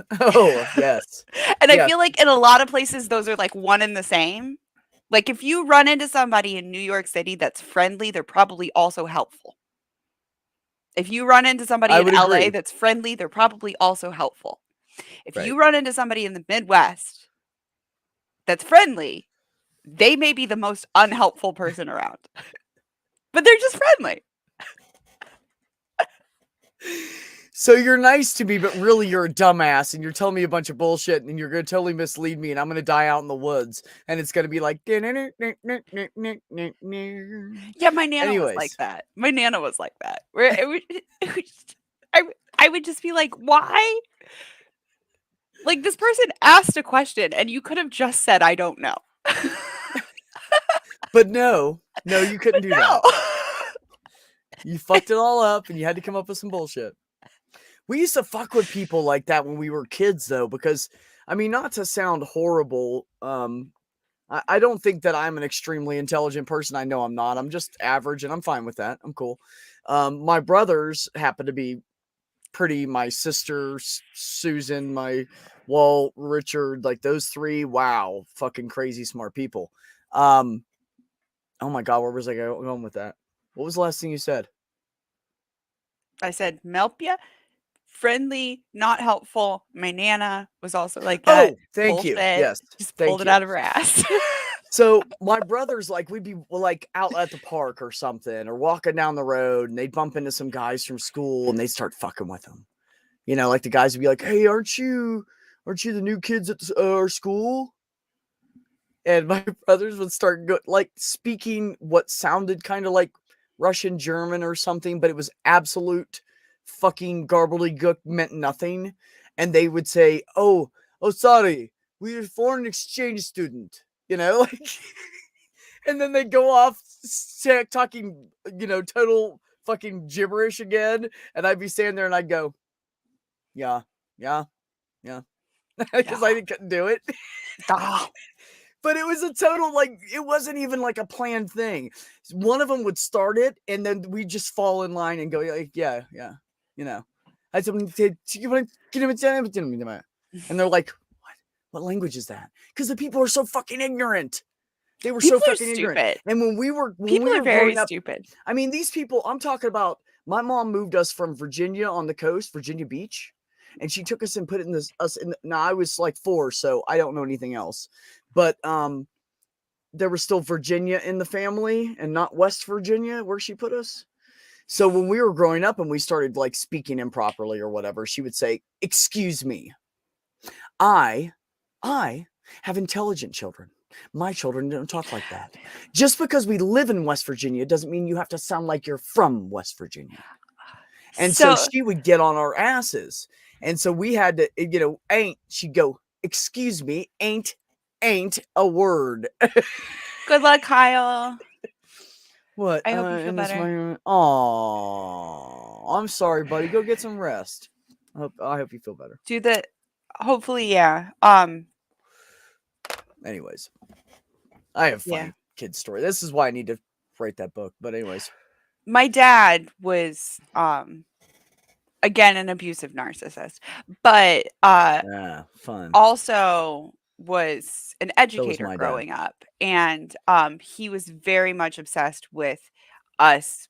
yes. And I Yeah. feel like in a lot of places, those are like one and the same. Like, if you run into somebody in New York City that's friendly, they're probably also helpful. If you run into somebody I in would LA agree. that's friendly, they're probably also helpful. If Right. you run into somebody in the Midwest that's friendly, they may be the most unhelpful person around. But they're just friendly. So you're nice to me, but really you're a dumbass, and you're telling me a bunch of bullshit, and you're going to totally mislead me, and I'm going to die out in the woods, and it's going to be like. Yeah, my Nana was like Anyways. that. My Nana was like that. Where I would just be like, why? Like, this person asked a question, and you could have just said, I don't know. But no, you couldn't do No. that. You fucked it all up, and you had to come up with some bullshit. We used to fuck with people like that when we were kids, though, because, I mean, not to sound horrible, I don't think that I'm an extremely intelligent person. I know I'm not. I'm just average, and I'm fine with that. I'm cool. My brothers happen to be pretty. My sister, Susan, Walt, Richard, like those 3, wow, fucking crazy smart people. Oh my God, where was I going with that? What was the last thing you said? I said, Melpia, friendly, not helpful. My Nana was also like that. Oh, thank you. Bullshit. Yes, Just thank pulled it you. out of her ass. So my brothers, like, we'd be like out at the park or something, or walking down the road, and they'd bump into some guys from school, and they'd start fucking with them. You know, like the guys would be like, "Hey, aren't you the new kids at our school?" And my brothers would start speaking what sounded kind of like Russian German or something, but it was absolute fucking gobbledygook, meant nothing. And they would say, "Oh, sorry, we're a foreign exchange student," like. And then they go off talking, total fucking gibberish again. And I'd be standing there and I'd go, yeah, because I couldn't do it. But it was a total, like, it wasn't even like a planned thing. One of them would start it, and then we just fall in line and go, like, yeah. I said, and they're like, what language is that? Because the people are so fucking ignorant. They were People so are fucking ignorant. stupid. And when we were People are very growing up, stupid. I mean, these people, I'm talking about, my mom moved us from Virginia on the coast, Virginia Beach, and she took us and put it in now I was like 4, so I don't know anything else. But there was still Virginia in the family and not West Virginia where she put us. So when we were growing up and we started like speaking improperly or whatever, she would say, "Excuse me, I have intelligent children. My children don't talk like that. Just because we live in West Virginia doesn't mean you have to sound like you're from West Virginia." And so she would get on our asses. And so we had to, she'd go, "Excuse me, ain't a word." Good luck, Kyle. What? I hope you feel better. Oh, I'm sorry, buddy. Go get some rest. I hope you feel better. Hopefully, yeah. Anyways, I have funny kid story. This is why I need to write that book. But anyways, my dad was again an abusive narcissist, but fun. Also was an educator my growing up, and he was very much obsessed with us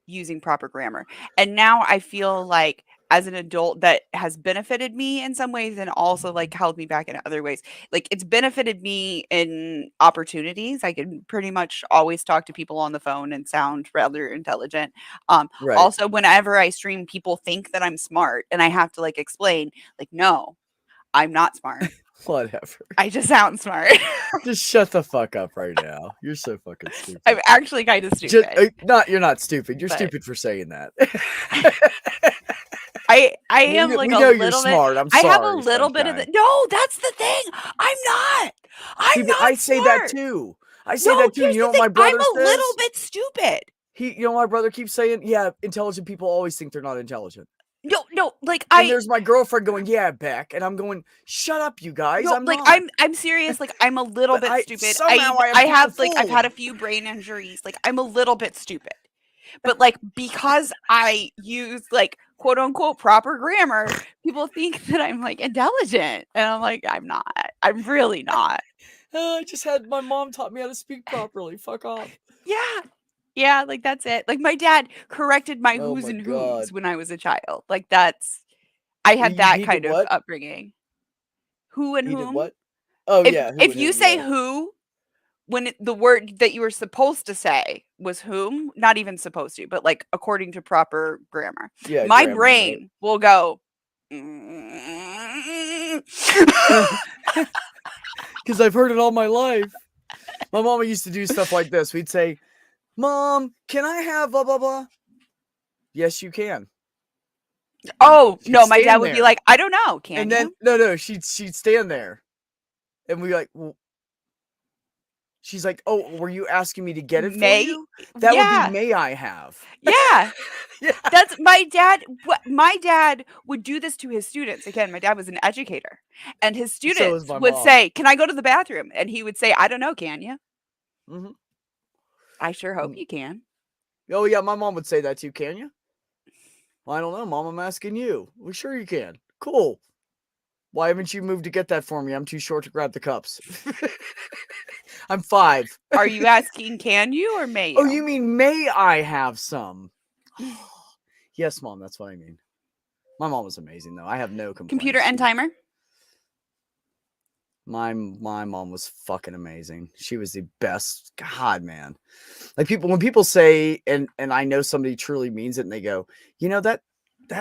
using proper grammar. And now I feel like as an adult that has benefited me in some ways and also like held me back in other ways. Like it's benefited me in opportunities. I can pretty much always talk to people on the phone and sound rather intelligent. Right. Also, whenever I stream, people think that I'm smart and I have to like explain, like, no, I'm not smart. Whatever. I just sound smart. Just shut the fuck up right now. You're so fucking stupid. I'm actually kind of Just, stupid. you're not stupid. You're But- stupid for saying that. I am like we a know you're little bit. smart. I'm I sorry. have a little bit of the. No, that's the thing. I'm not. See, I'm but not. I say that smart. too. I say No, that too. here's You know the what my thing. brother I'm a says? little bit stupid. You know, my brother keeps saying, "Yeah, intelligent people always think they're not intelligent." No, like And there's my girlfriend going, "Yeah, Beck," and I'm going, "Shut up, you guys." no, I'm like not. I'm serious. Like I'm a little But bit stupid. somehow I have I people have like I've had a fooled. few brain injuries. Like I'm a little bit stupid. But like because I use like quote unquote proper grammar, people think that I'm like intelligent. And I'm like, I'm not. I'm really not. I just had my mom taught me how to speak properly. Fuck off. Yeah. Yeah, like that's it. Like my dad corrected my Oh who's my and God. who's when I was a child. Like that's I had You that did kind of what? upbringing. Who and He did whom? what? Oh yeah. Who If and you whom, say yeah. who when the word that you were supposed to say was whom, not even supposed to, but like according to proper grammar. Yeah, My grammar, brain will go because I've heard it all my life. My mama used to do stuff like this. We'd say, "Mom, can I have blah blah blah?" Yes, you can. Oh, She'd no, my dad stand would be there. like, I don't know, can And you? then no, she'd stand there, and we like, well, she's like, "Oh, were you asking me to get it May? for you?" That Yeah. would be "May I have?" Yeah. Yeah. That's my dad. My dad would do this to his students. Again, my dad was an educator, and his So students is my would mom. say, "Can I go to the bathroom?" And he would say, "I don't know, can you?" Mhm. I sure hope Mm. you can. Oh yeah, my mom would say that too. Can you? Well, I don't know, Mom. I'm asking you. Well, sure you can. Cool. Why haven't you moved to get that for me? I'm too short to grab the cups. I'm 5. Are you asking, can you or may you? Oh, you mean may I have some? Yes, Mom. That's what I mean. My mom was amazing, though. I have no complaints. Computer end timer? My mom was fucking amazing. She was the best. God, man. Like when people say, and I know somebody truly means it, and they go, you know, that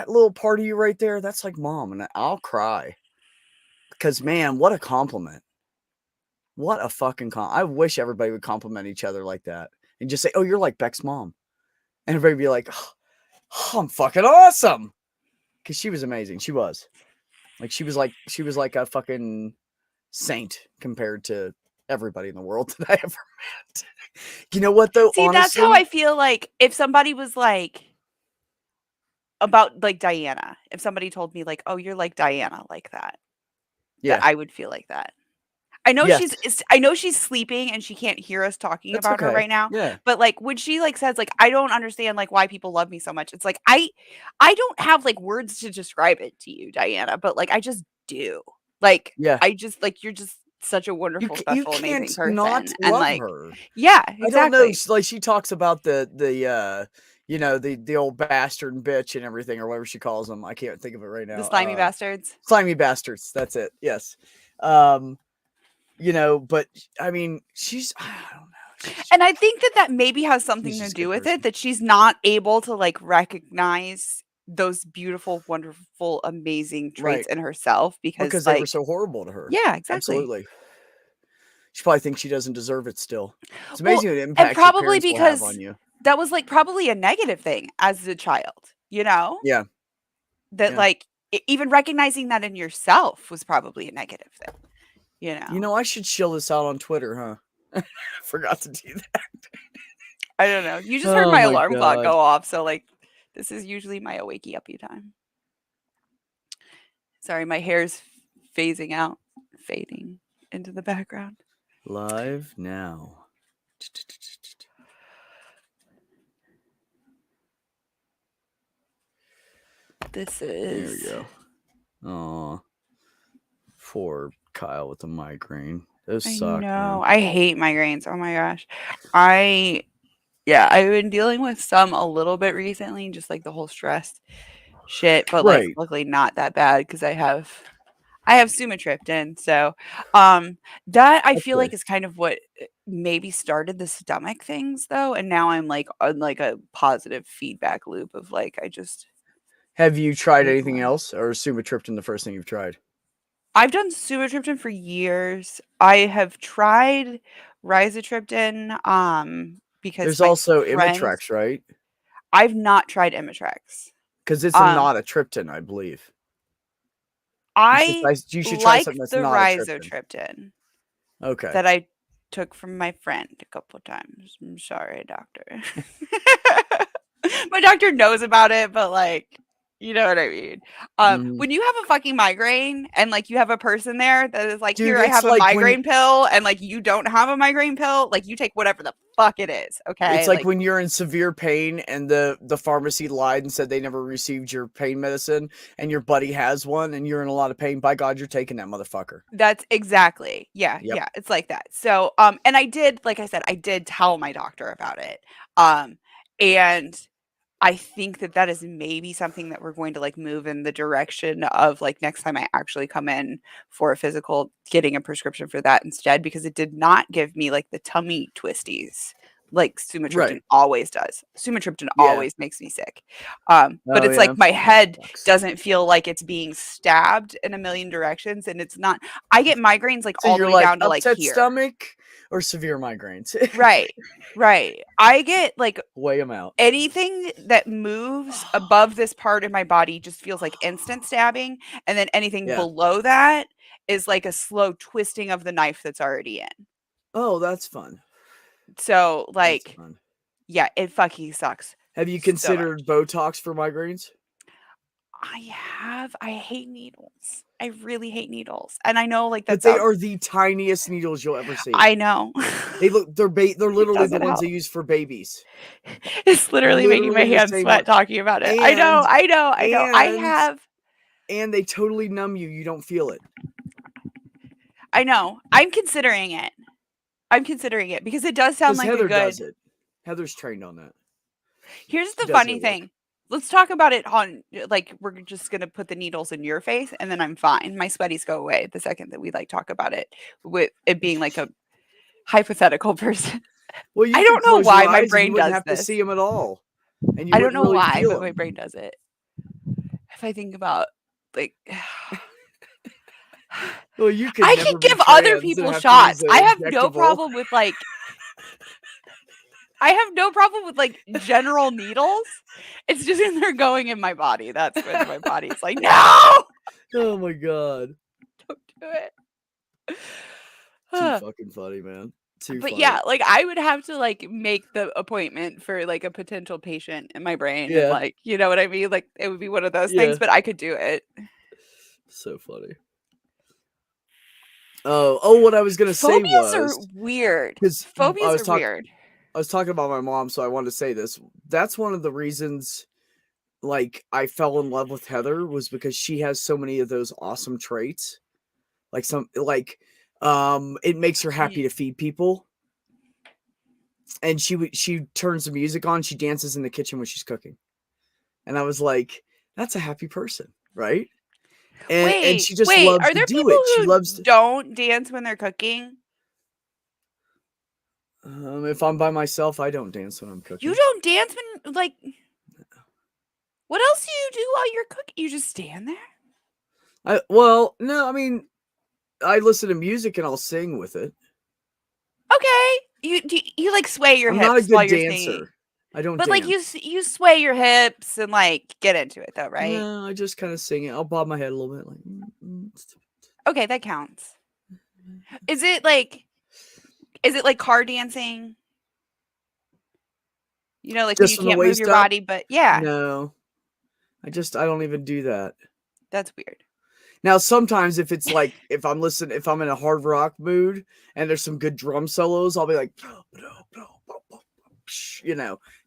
little part of you right there, that's like mom, and I'll cry. Because man, what a compliment. What a fucking I wish everybody would compliment each other like that. And just say, oh, you're like Beck's mom. And everybody be like, oh, I'm fucking awesome. Because she was amazing. She was. She was like a fucking saint compared to everybody in the world that I ever met. You know what though? See, honestly, that's how I feel like if somebody was like about like Diana, if somebody told me like, oh, you're like Diana, like that, yeah, that I would feel like that. I know Yes. I know she's sleeping and she can't hear us talking That's about her okay. right now. Yeah. But like when she like says like I don't understand like why people love me so much. It's like I don't have like words to describe it to you, Diana, but like I just do. Like Yeah. I just like you're just such a You wonderful, you special, amazing can't person. not And love like her. yeah, I don't know. exactly. She talks about the you know, the old bastard and bitch and everything or whatever she calls them. I can't think of it right now. The slimy bastards. Slimy bastards. That's it. Yes. You know, but I mean, I don't know. And I think that maybe has something She's to just a do good with person. it, that she's not able to like recognize those beautiful, wonderful, amazing traits Right. in herself because they were like so horrible to her. yeah, exactly. Absolutely. She probably thinks she doesn't deserve it still. It's Well, amazing what and impact your probably parents will have because on you. that was like probably a negative thing as a child, you know? Yeah. That Yeah. like even recognizing that in yourself was probably a negative thing, you know? You know, I should chill this out on Twitter, huh? Forgot to do that. I don't know. You just heard Oh my my alarm clock God. go off, so like this is usually my wakey uppy time. Sorry, my hair's fading into the background. Live now. This There is we go. Aw. Poor Kyle with the migraine. Those I suck, know. man. I hate migraines. Oh my gosh. I've been dealing with some a little bit recently, just like the whole stress shit, but Right. like luckily not that bad because I have sumatriptan. So that I feel like Okay. is kind of what maybe started the stomach things though. And now I'm like on like a positive feedback loop of like I just Have you tried Good anything lord. else, or is sumatriptan the first thing you've tried? I've done sumatriptan for years. I have tried rizatriptan because There's my also friends Imitrex, right? I've not tried Imitrex. Because it's Um not a triptan, I believe. I You should try like something that's the not a triptan. rizatriptan Okay. that I took from my friend a couple times. I'm sorry, doctor. My doctor knows about it, but like, you know what I mean. Mhm. When you have a fucking migraine and like you have a person there that is like, Dude, here, I it's have a like when migraine pill, and like you don't have a migraine pill, like you take whatever the fuck it is. Okay. it's like when you're in severe pain and the pharmacy lied and said they never received your pain medicine, and your buddy has one and you're in a lot of pain. By God, you're taking that motherfucker. That's exactly. Yeah, Yep. yeah, it's like that. So, and I did, like I said, I did tell my doctor about it. And I think that that is maybe something that we're going to like move in the direction of like next time I actually come in for a physical, getting a prescription for that instead, because it did not give me like the tummy twisties like sumatriptan Right. always does. Sumatriptan Yeah. always makes me sick. But Oh, it's yeah. like my That head sucks. doesn't feel like it's being stabbed in a million directions, and it's not. I get migraines like So all the you're way like down to like upset here. stomach or severe migraines. Right. Right. I get like Weigh them out. anything that moves above this part of my body just feels like instant stabbing, and then anything Yeah. below that is like a slow twisting of the knife that's already in. Oh, that's fun. So That's like fun. yeah, it fucking sucks. Have you so considered Botox for migraines? I hate needles. I really hate needles. And I know like that But they sounds are the tiniest needles you'll ever see. I know. They're literally the doesn't ones they help. use for babies. It's literally making my Literally the hands same sweat one. talking about it. I know. And they totally numb you. You don't feel it. I know. I'm considering it because it does sound Because like a Heather does good. it. Heather's trained on that. Here's She the does funny it at work. thing. Let's talk about it on like we're just gonna put the needles in your face and then I'm fine. My sweaties go away the second that we like talk about it with it being like a hypothetical person. Well, you I could don't know close your why my eyes and brain you wouldn't does have to this. see them at all. And you I don't wouldn't know really why, feel but my them. brain does it. If I think about like Well, you could I never can be give other trans and people have to use shots. an I have no injectable. problem with like I have no problem with like general needles. It's just when they're going in my body. That's when my body's like, no, Oh my God. don't do it. Too fucking funny, man. Too But funny. yeah, like I would have to like make the appointment for like a potential patient in my brain, and Yeah. like you know what I mean. Like it would be one of those Yeah. things, but I could do it. So funny. Oh, what I was gonna say Phobias are was weird. because Phobias are weird. I was talking about my mom, so I wanted to say this. That's one of the reasons, like, I fell in love with Heather was because she has so many of those awesome traits. It makes her happy to feed people. And she turns the music on. She dances in the kitchen when she's cooking. And I was like, that's a happy person, right? And she just wait. loves Are to there do people it. She who loves to. don't dance when they're cooking? If I'm by myself, I don't dance when I'm cooking. You don't dance when like. What else do you do while you're cooking? You just stand there? No, I mean, I listen to music and I'll sing with it. Okay. You like sway your I'm hips not a while good you're dancer. singing. I don't But dance. like you sway your hips and like get into it though, right? No, I just kind of sing it. I'll bob my head a little bit, like. Okay, that counts. Is it like car dancing? You know, like when Just you from the can't move waist your up? body, but yeah, No, I don't even do that. that's weird. Now, sometimes if it's like if I'm in a hard rock mood and there's some good drum solos, I'll be like,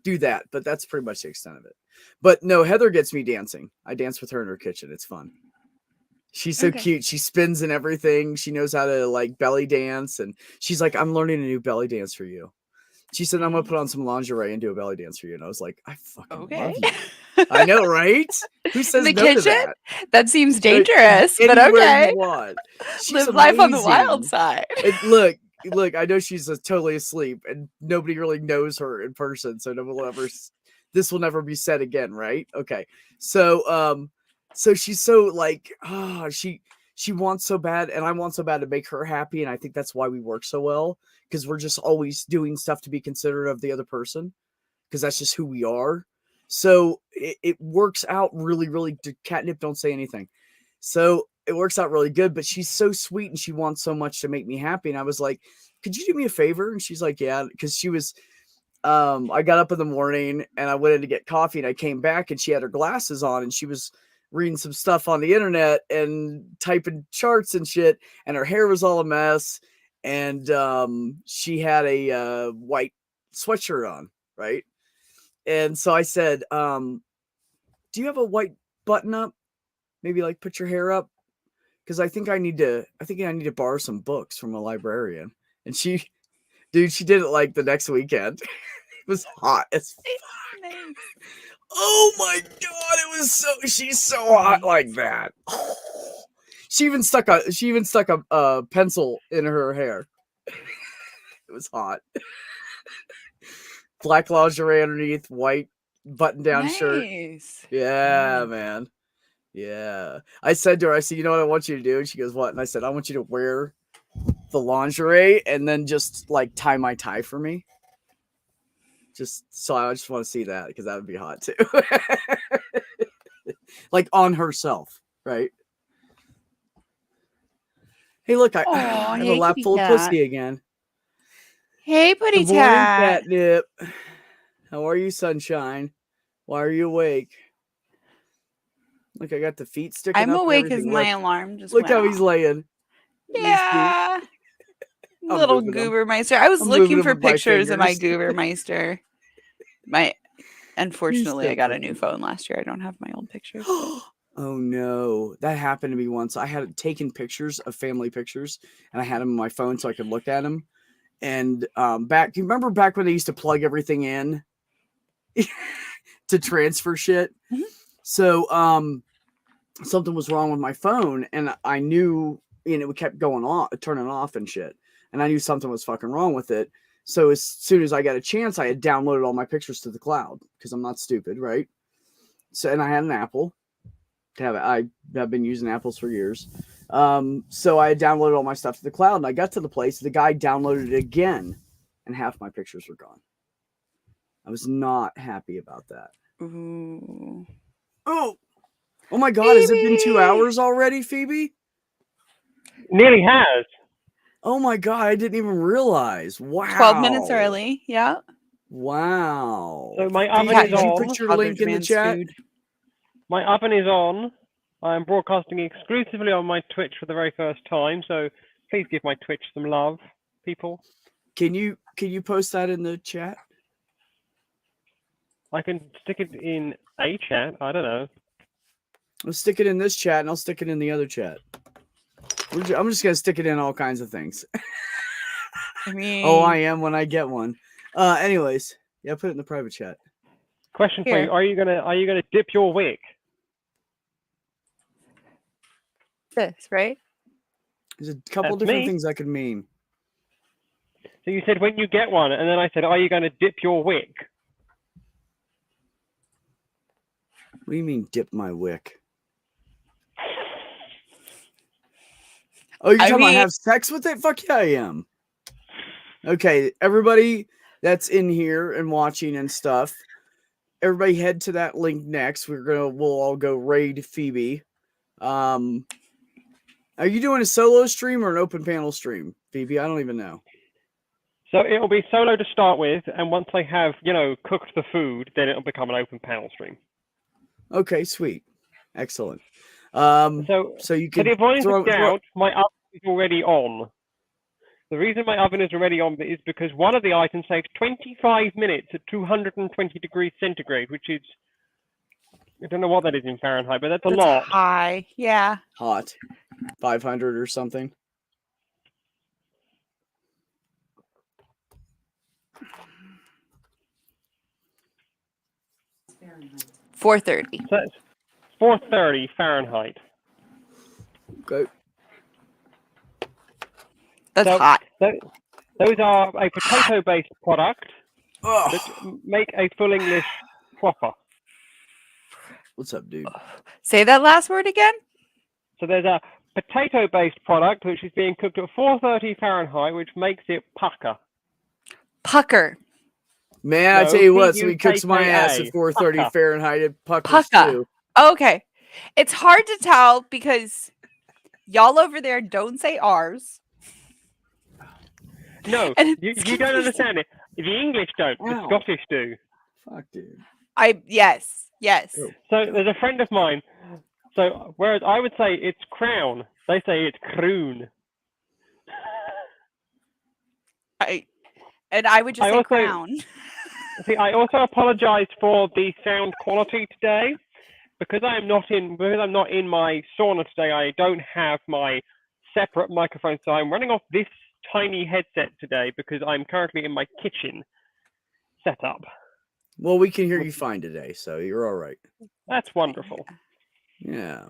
do that. But that's pretty much the extent of it. But no, Heather gets me dancing. I dance with her in her kitchen. It's fun. She's so cute. She spins and everything. She knows how to like belly dance, and she's like, I'm learning a new belly dance for you. She said, I'm going to put on some lingerie and do a belly dance for you. And I was like, I fucking Okay. love you. I know, right? Who says the no to kitchen? that? That seems dangerous, but Anywhere okay. you want. She's Live life on the amazing. wild side. And look, I know she's totally asleep and nobody really knows her in person. So this will never be said again, right? Okay. So she's so like, she wants so bad and I want so bad to make her happy. And I think that's why we work so well, because we're just always doing stuff to be considerate of the other person, because that's just who we are. So it works out really, really. Catnip, don't say anything. So it works out really good, but she's so sweet and she wants so much to make me happy. And I was like, could you do me a favor? And she's like, yeah, because she was, I got up in the morning and I went in to get coffee and I came back and she had her glasses on and she was reading some stuff on the internet and typing charts and shit. And her hair was all a mess. And she had a white sweatshirt on, right? And so I said, do you have a white button up? Maybe like put your hair up. Cause I think I need to borrow some books from a librarian. And she did it like the next weekend. It was hot as fuck. Nice. Oh my God. She's so hot like that. She even stuck a pencil in her hair. It was hot. Black lingerie underneath, white button-down shirt. Yeah, man. Yeah. I said to her, you know what I want you to do? And she goes, what? And I said, I want you to wear the lingerie and then just like tie my tie for me. I just want to see that because that would be hot too. Like on herself, right? Hey, look, I have a lap full of pussy again. Hey, Putty Good morning, Tat. Catnip. How are you, sunshine? Why are you awake? Look, I got the feet sticking up. I'm awake as everything. my alarm just Look went how off. he's laying. Yeah. Little Goobermeister. I was looking for pictures of my Goobermeister. Unfortunately, I got a new phone last year. I don't have my old pictures. Oh no, that happened to me once. I had taken pictures of family pictures, and I had them on my phone so I could look at them. And you remember back when they used to plug everything in to transfer shit? Mm-hmm. So something was wrong with my phone, and I knew, it kept going on, turning off and shit, and I knew something was fucking wrong with it. So as soon as I got a chance, I had downloaded all my pictures to the cloud because I'm not stupid, right? So, and I had an Apple. I've been using apples for years. So I had downloaded all my stuff to the cloud, and I got to the place. The guy downloaded it again, and half my pictures were gone. I was not happy about that. Ooh. Oh my God! Phoebe! Has it been 2 hours already, Phoebe? Nearly has. Oh my God! I didn't even realize. Wow. 12 minutes early. Yeah. Wow. So my oven Phoebe, is did you on. put your link in the chat? Food. My oven is on. I am broadcasting exclusively on my Twitch for the very first time, so please give my Twitch some love, people. Can you post that in the chat? I can stick it in a chat. I don't know. I'll stick it in this chat, and I'll stick it in the other chat. I'm just gonna stick it in all kinds of things. I mean, I am when I get one. Anyways, yeah, put it in the private chat. Question for you: Are you gonna dip your wick? this, right? There's a couple different things that could mean. So you said when you get one, and then I said, are you going to dip your wick? What do you mean, dip my wick? Oh, you're talking about have sex with it? Fuck yeah, I am. Okay, everybody that's in here and watching and stuff, everybody head to that link next. We'll all go raid Phoebe. Are you doing a solo stream or an open panel stream, Phoebe? I don't even know. So it'll be solo to start with, and once I have, cooked the food, then it'll become an open panel stream. Okay, sweet. Excellent. So you can the avoidance of doubt, my oven is already on. The reason my oven is already on is because one of the items takes 25 minutes at 220 degrees centigrade, which is, I don't know what that is in Fahrenheit, but that's a lot. High, yeah. Hot. 500 or something. 430. So it's 430 Fahrenheit. Okay. That's So hot. those are a potato-based product Oh, that make a full English proper. what's up, dude? Say that last word again. So there's a potato-based product which is being cooked at 430 Fahrenheit, which makes it pucker. Pucker. Man, I No, tell you what, somebody cooks my P-U-K-K-A. ass at 430 Pucker. Fahrenheit. It puckers Pucker. too. Okay. It's hard to tell because y'all over there don't say R's. No, And you it's don't confusing. understand it. The English don't, the Ow. Scottish do. Fuck, dude. Yes. Oh. So there's a friend of mine. So whereas I would say it's crown, they say it's croon. I would just I say also- crown. See, I also apologize for the sound quality today because I'm not in my sauna today. I don't have my separate microphone, so I'm running off this tiny headset today because I'm currently in my kitchen setup. Well, we can hear you fine today, so you're all right. That's wonderful. Yeah.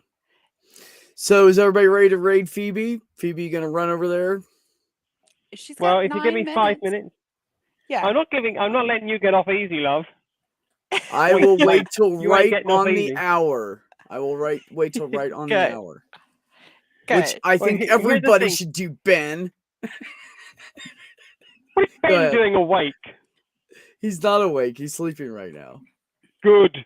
So is everybody ready to raid Phoebe? Phoebe, you gonna run over there? She's got Well, if you give 9 me 5 minutes, Yeah. I'm not letting you get off easy, love. I Wait, will wait, wait till you ain't right getting off on the easy. hour. I will wait till right on the Good. hour. Good. Which I Well, think here's the everybody thing. should do, Ben. What is Go Ben ahead. doing awake? He's not awake. He's sleeping right now. Good.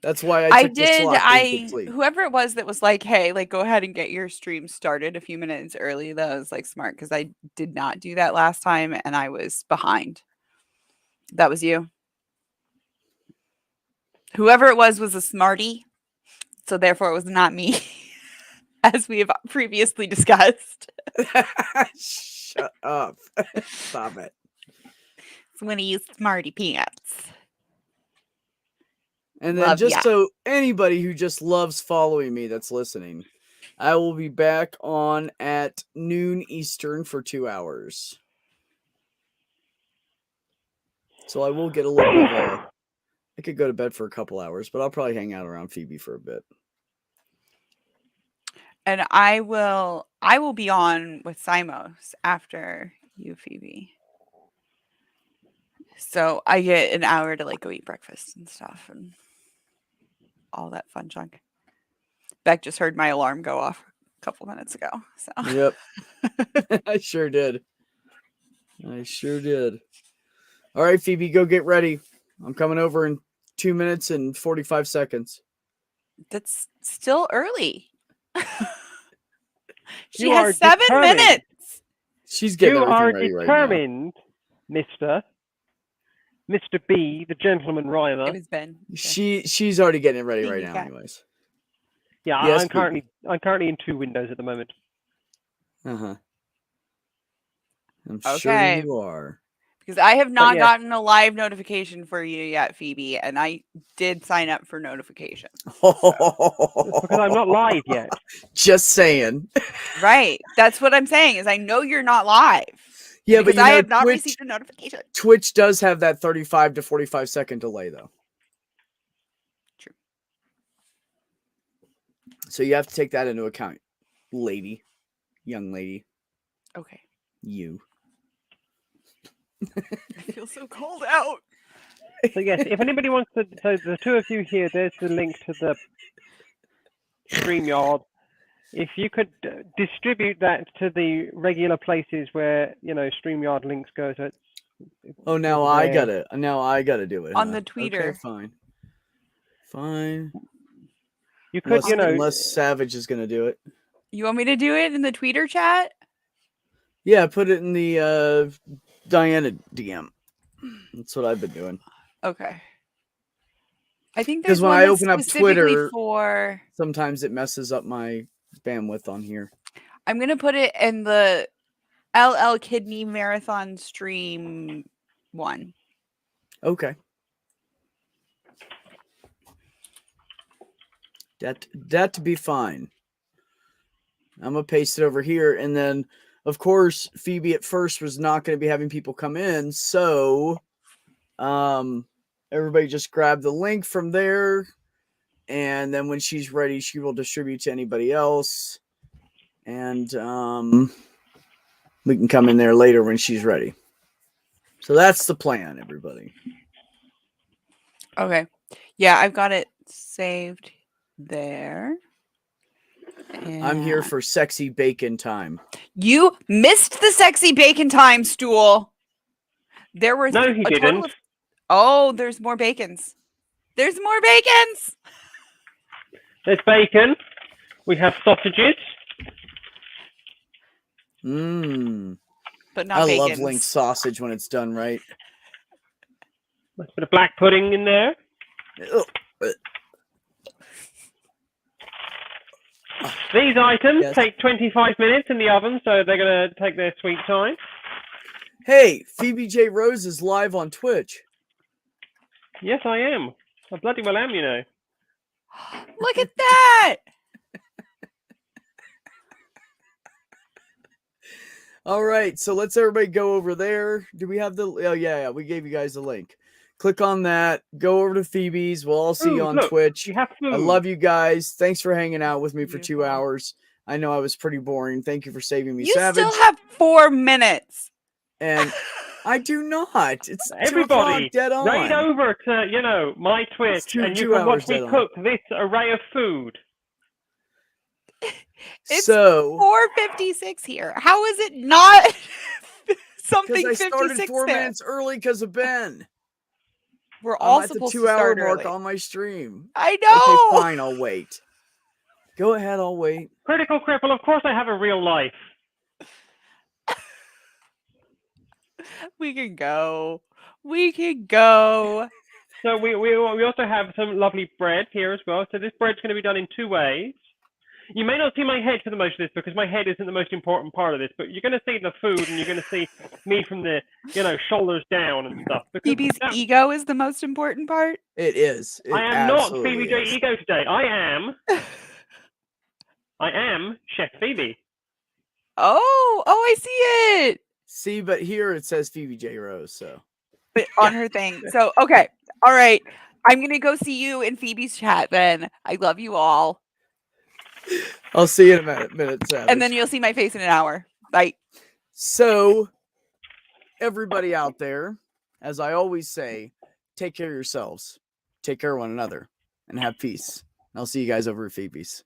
That's why I I took the did. slot so he could sleep. Whoever it was that was like, "Hey, like, go ahead and get your stream started a few minutes early." That was like smart because I did not do that last time and I was behind. That was you. Whoever it was a smarty, so therefore it was not me, as we have previously discussed. Shut up. Stop it. It's when he used smarty pants. And then Love just ya. so anybody who just loves following me that's listening, I will be back on at noon Eastern for 2 hours. So I will get a little bit of a... I could go to bed for a couple hours, but I'll probably hang out around Phoebe for a bit. And I will be on with Simos after you, Phoebe. So I get an hour to like go eat breakfast and stuff and all that fun junk. Beck just heard my alarm go off a couple minutes ago. So Yep. I sure did. I sure did. All right, Phoebe, go get ready. I'm coming over in 2 minutes and 45 seconds. that's still early. She You are has 7 determined. minutes. She's getting You everything are ready right determined, Mr. B, the gentleman It rhymer. was Ben. now. She's already getting it ready right now, Cat. anyways. Yeah, Yes, I'm currently in 2 windows at the moment. Uh-huh. I'm Okay. sure you are. Because I have not yeah. gotten a live notification for you yet, Phoebe, and I did sign up for notifications. It's because I'm not live yet. Just saying. Right. That's what I'm saying is I know you're not live. Yeah, but because you I know, have not Twitch, received a notification. Twitch does have that 35 to 45 second delay, though. True. So you have to take that into account, lady. Young lady. Okay. You. I feel so cold out. So yes, if anybody wants to, so the two of you here, there's the link to the StreamYard. If you could distribute that to the regular places where StreamYard links go, so it's Oh, now I gotta do it. On huh? the tweeter. Okay, fine. You could, Unless Savage is gonna do it. You want me to do it in the tweeter chat? Yeah, put it in the Diana DM. That's what I've been doing. Okay. I think 'Cause there's when one I that's open up specifically Twitter- for. Sometimes it messes up my bandwidth on here. I'm gonna put it in the LL Kidney Marathon stream one. Okay. That to be fine. I'm gonna paste it over here, and then of course Phoebe at first was not gonna be having people come in, so Everybody just grab the link from there. And then when she's ready, she will distribute to anybody else. And we can come in there later when she's ready. So that's the plan, everybody. Okay. Yeah, I've got it saved there. I'm here And for sexy bacon time. you missed the sexy bacon time, Stool. There were No, he a didn't. total of... Oh, there's more bacons. There's more bacons. There's bacon. We have sausages. Mmm. But not I bacons. love Link sausage when it's done right. Let's put a black pudding in there. These items Yes. take 25 minutes in the oven, so they're going to take their sweet time. Hey, Phoebe J. Rose is live on Twitch. Yes, I am. I bloody well am, you know. Look at that. All right, so let's everybody go over there. Do we have the... Oh, yeah, we gave you guys the link. Click on that. Go over to Phoebe's. We'll all see you on Look, Twitch. You have food. I love you guys. Thanks for hanging out with me for 2 Beautiful. hours. I know I was pretty boring. Thank you for saving me, You Savage. still have 4 minutes. And I do not. It's 2 o'clock Everybody, dead on. raid over to, my Twitch, two- and you 2 can watch hours me dead on. cook this array of food. It's So, 4:56 here. How is it not something because I started 56 4 there? minutes early because of Ben. We're all I'm at the supposed 2 to hour start mark early. on my stream. I know. Okay, fine. I'll wait. Go ahead. I'll wait. Critical Cripple, of course I have a real life. We can go. We can go. So we also have some lovely bread here as well. So this bread's going to be done in 2 ways. You may not see my head for the most of this because my head isn't the most important part of this, but you're going to see the food and you're going to see me from the, shoulders down and stuff. because Phoebe's that- ego is the most important part. It is. It I am not absolutely Phoebe J. is. Ego today. I am Chef Phoebe. Oh, I see it. See, but here it says Phoebe J. Rose, so. But on her thing. So, okay. All right. I'm going to go see you in Phoebe's chat then. I love you all. I'll see you in a minute, Savage. And then you'll see my face in an hour. Bye. So, everybody out there, as I always say, take care of yourselves, take care of one another, and have peace. I'll see you guys over at Phoebe's.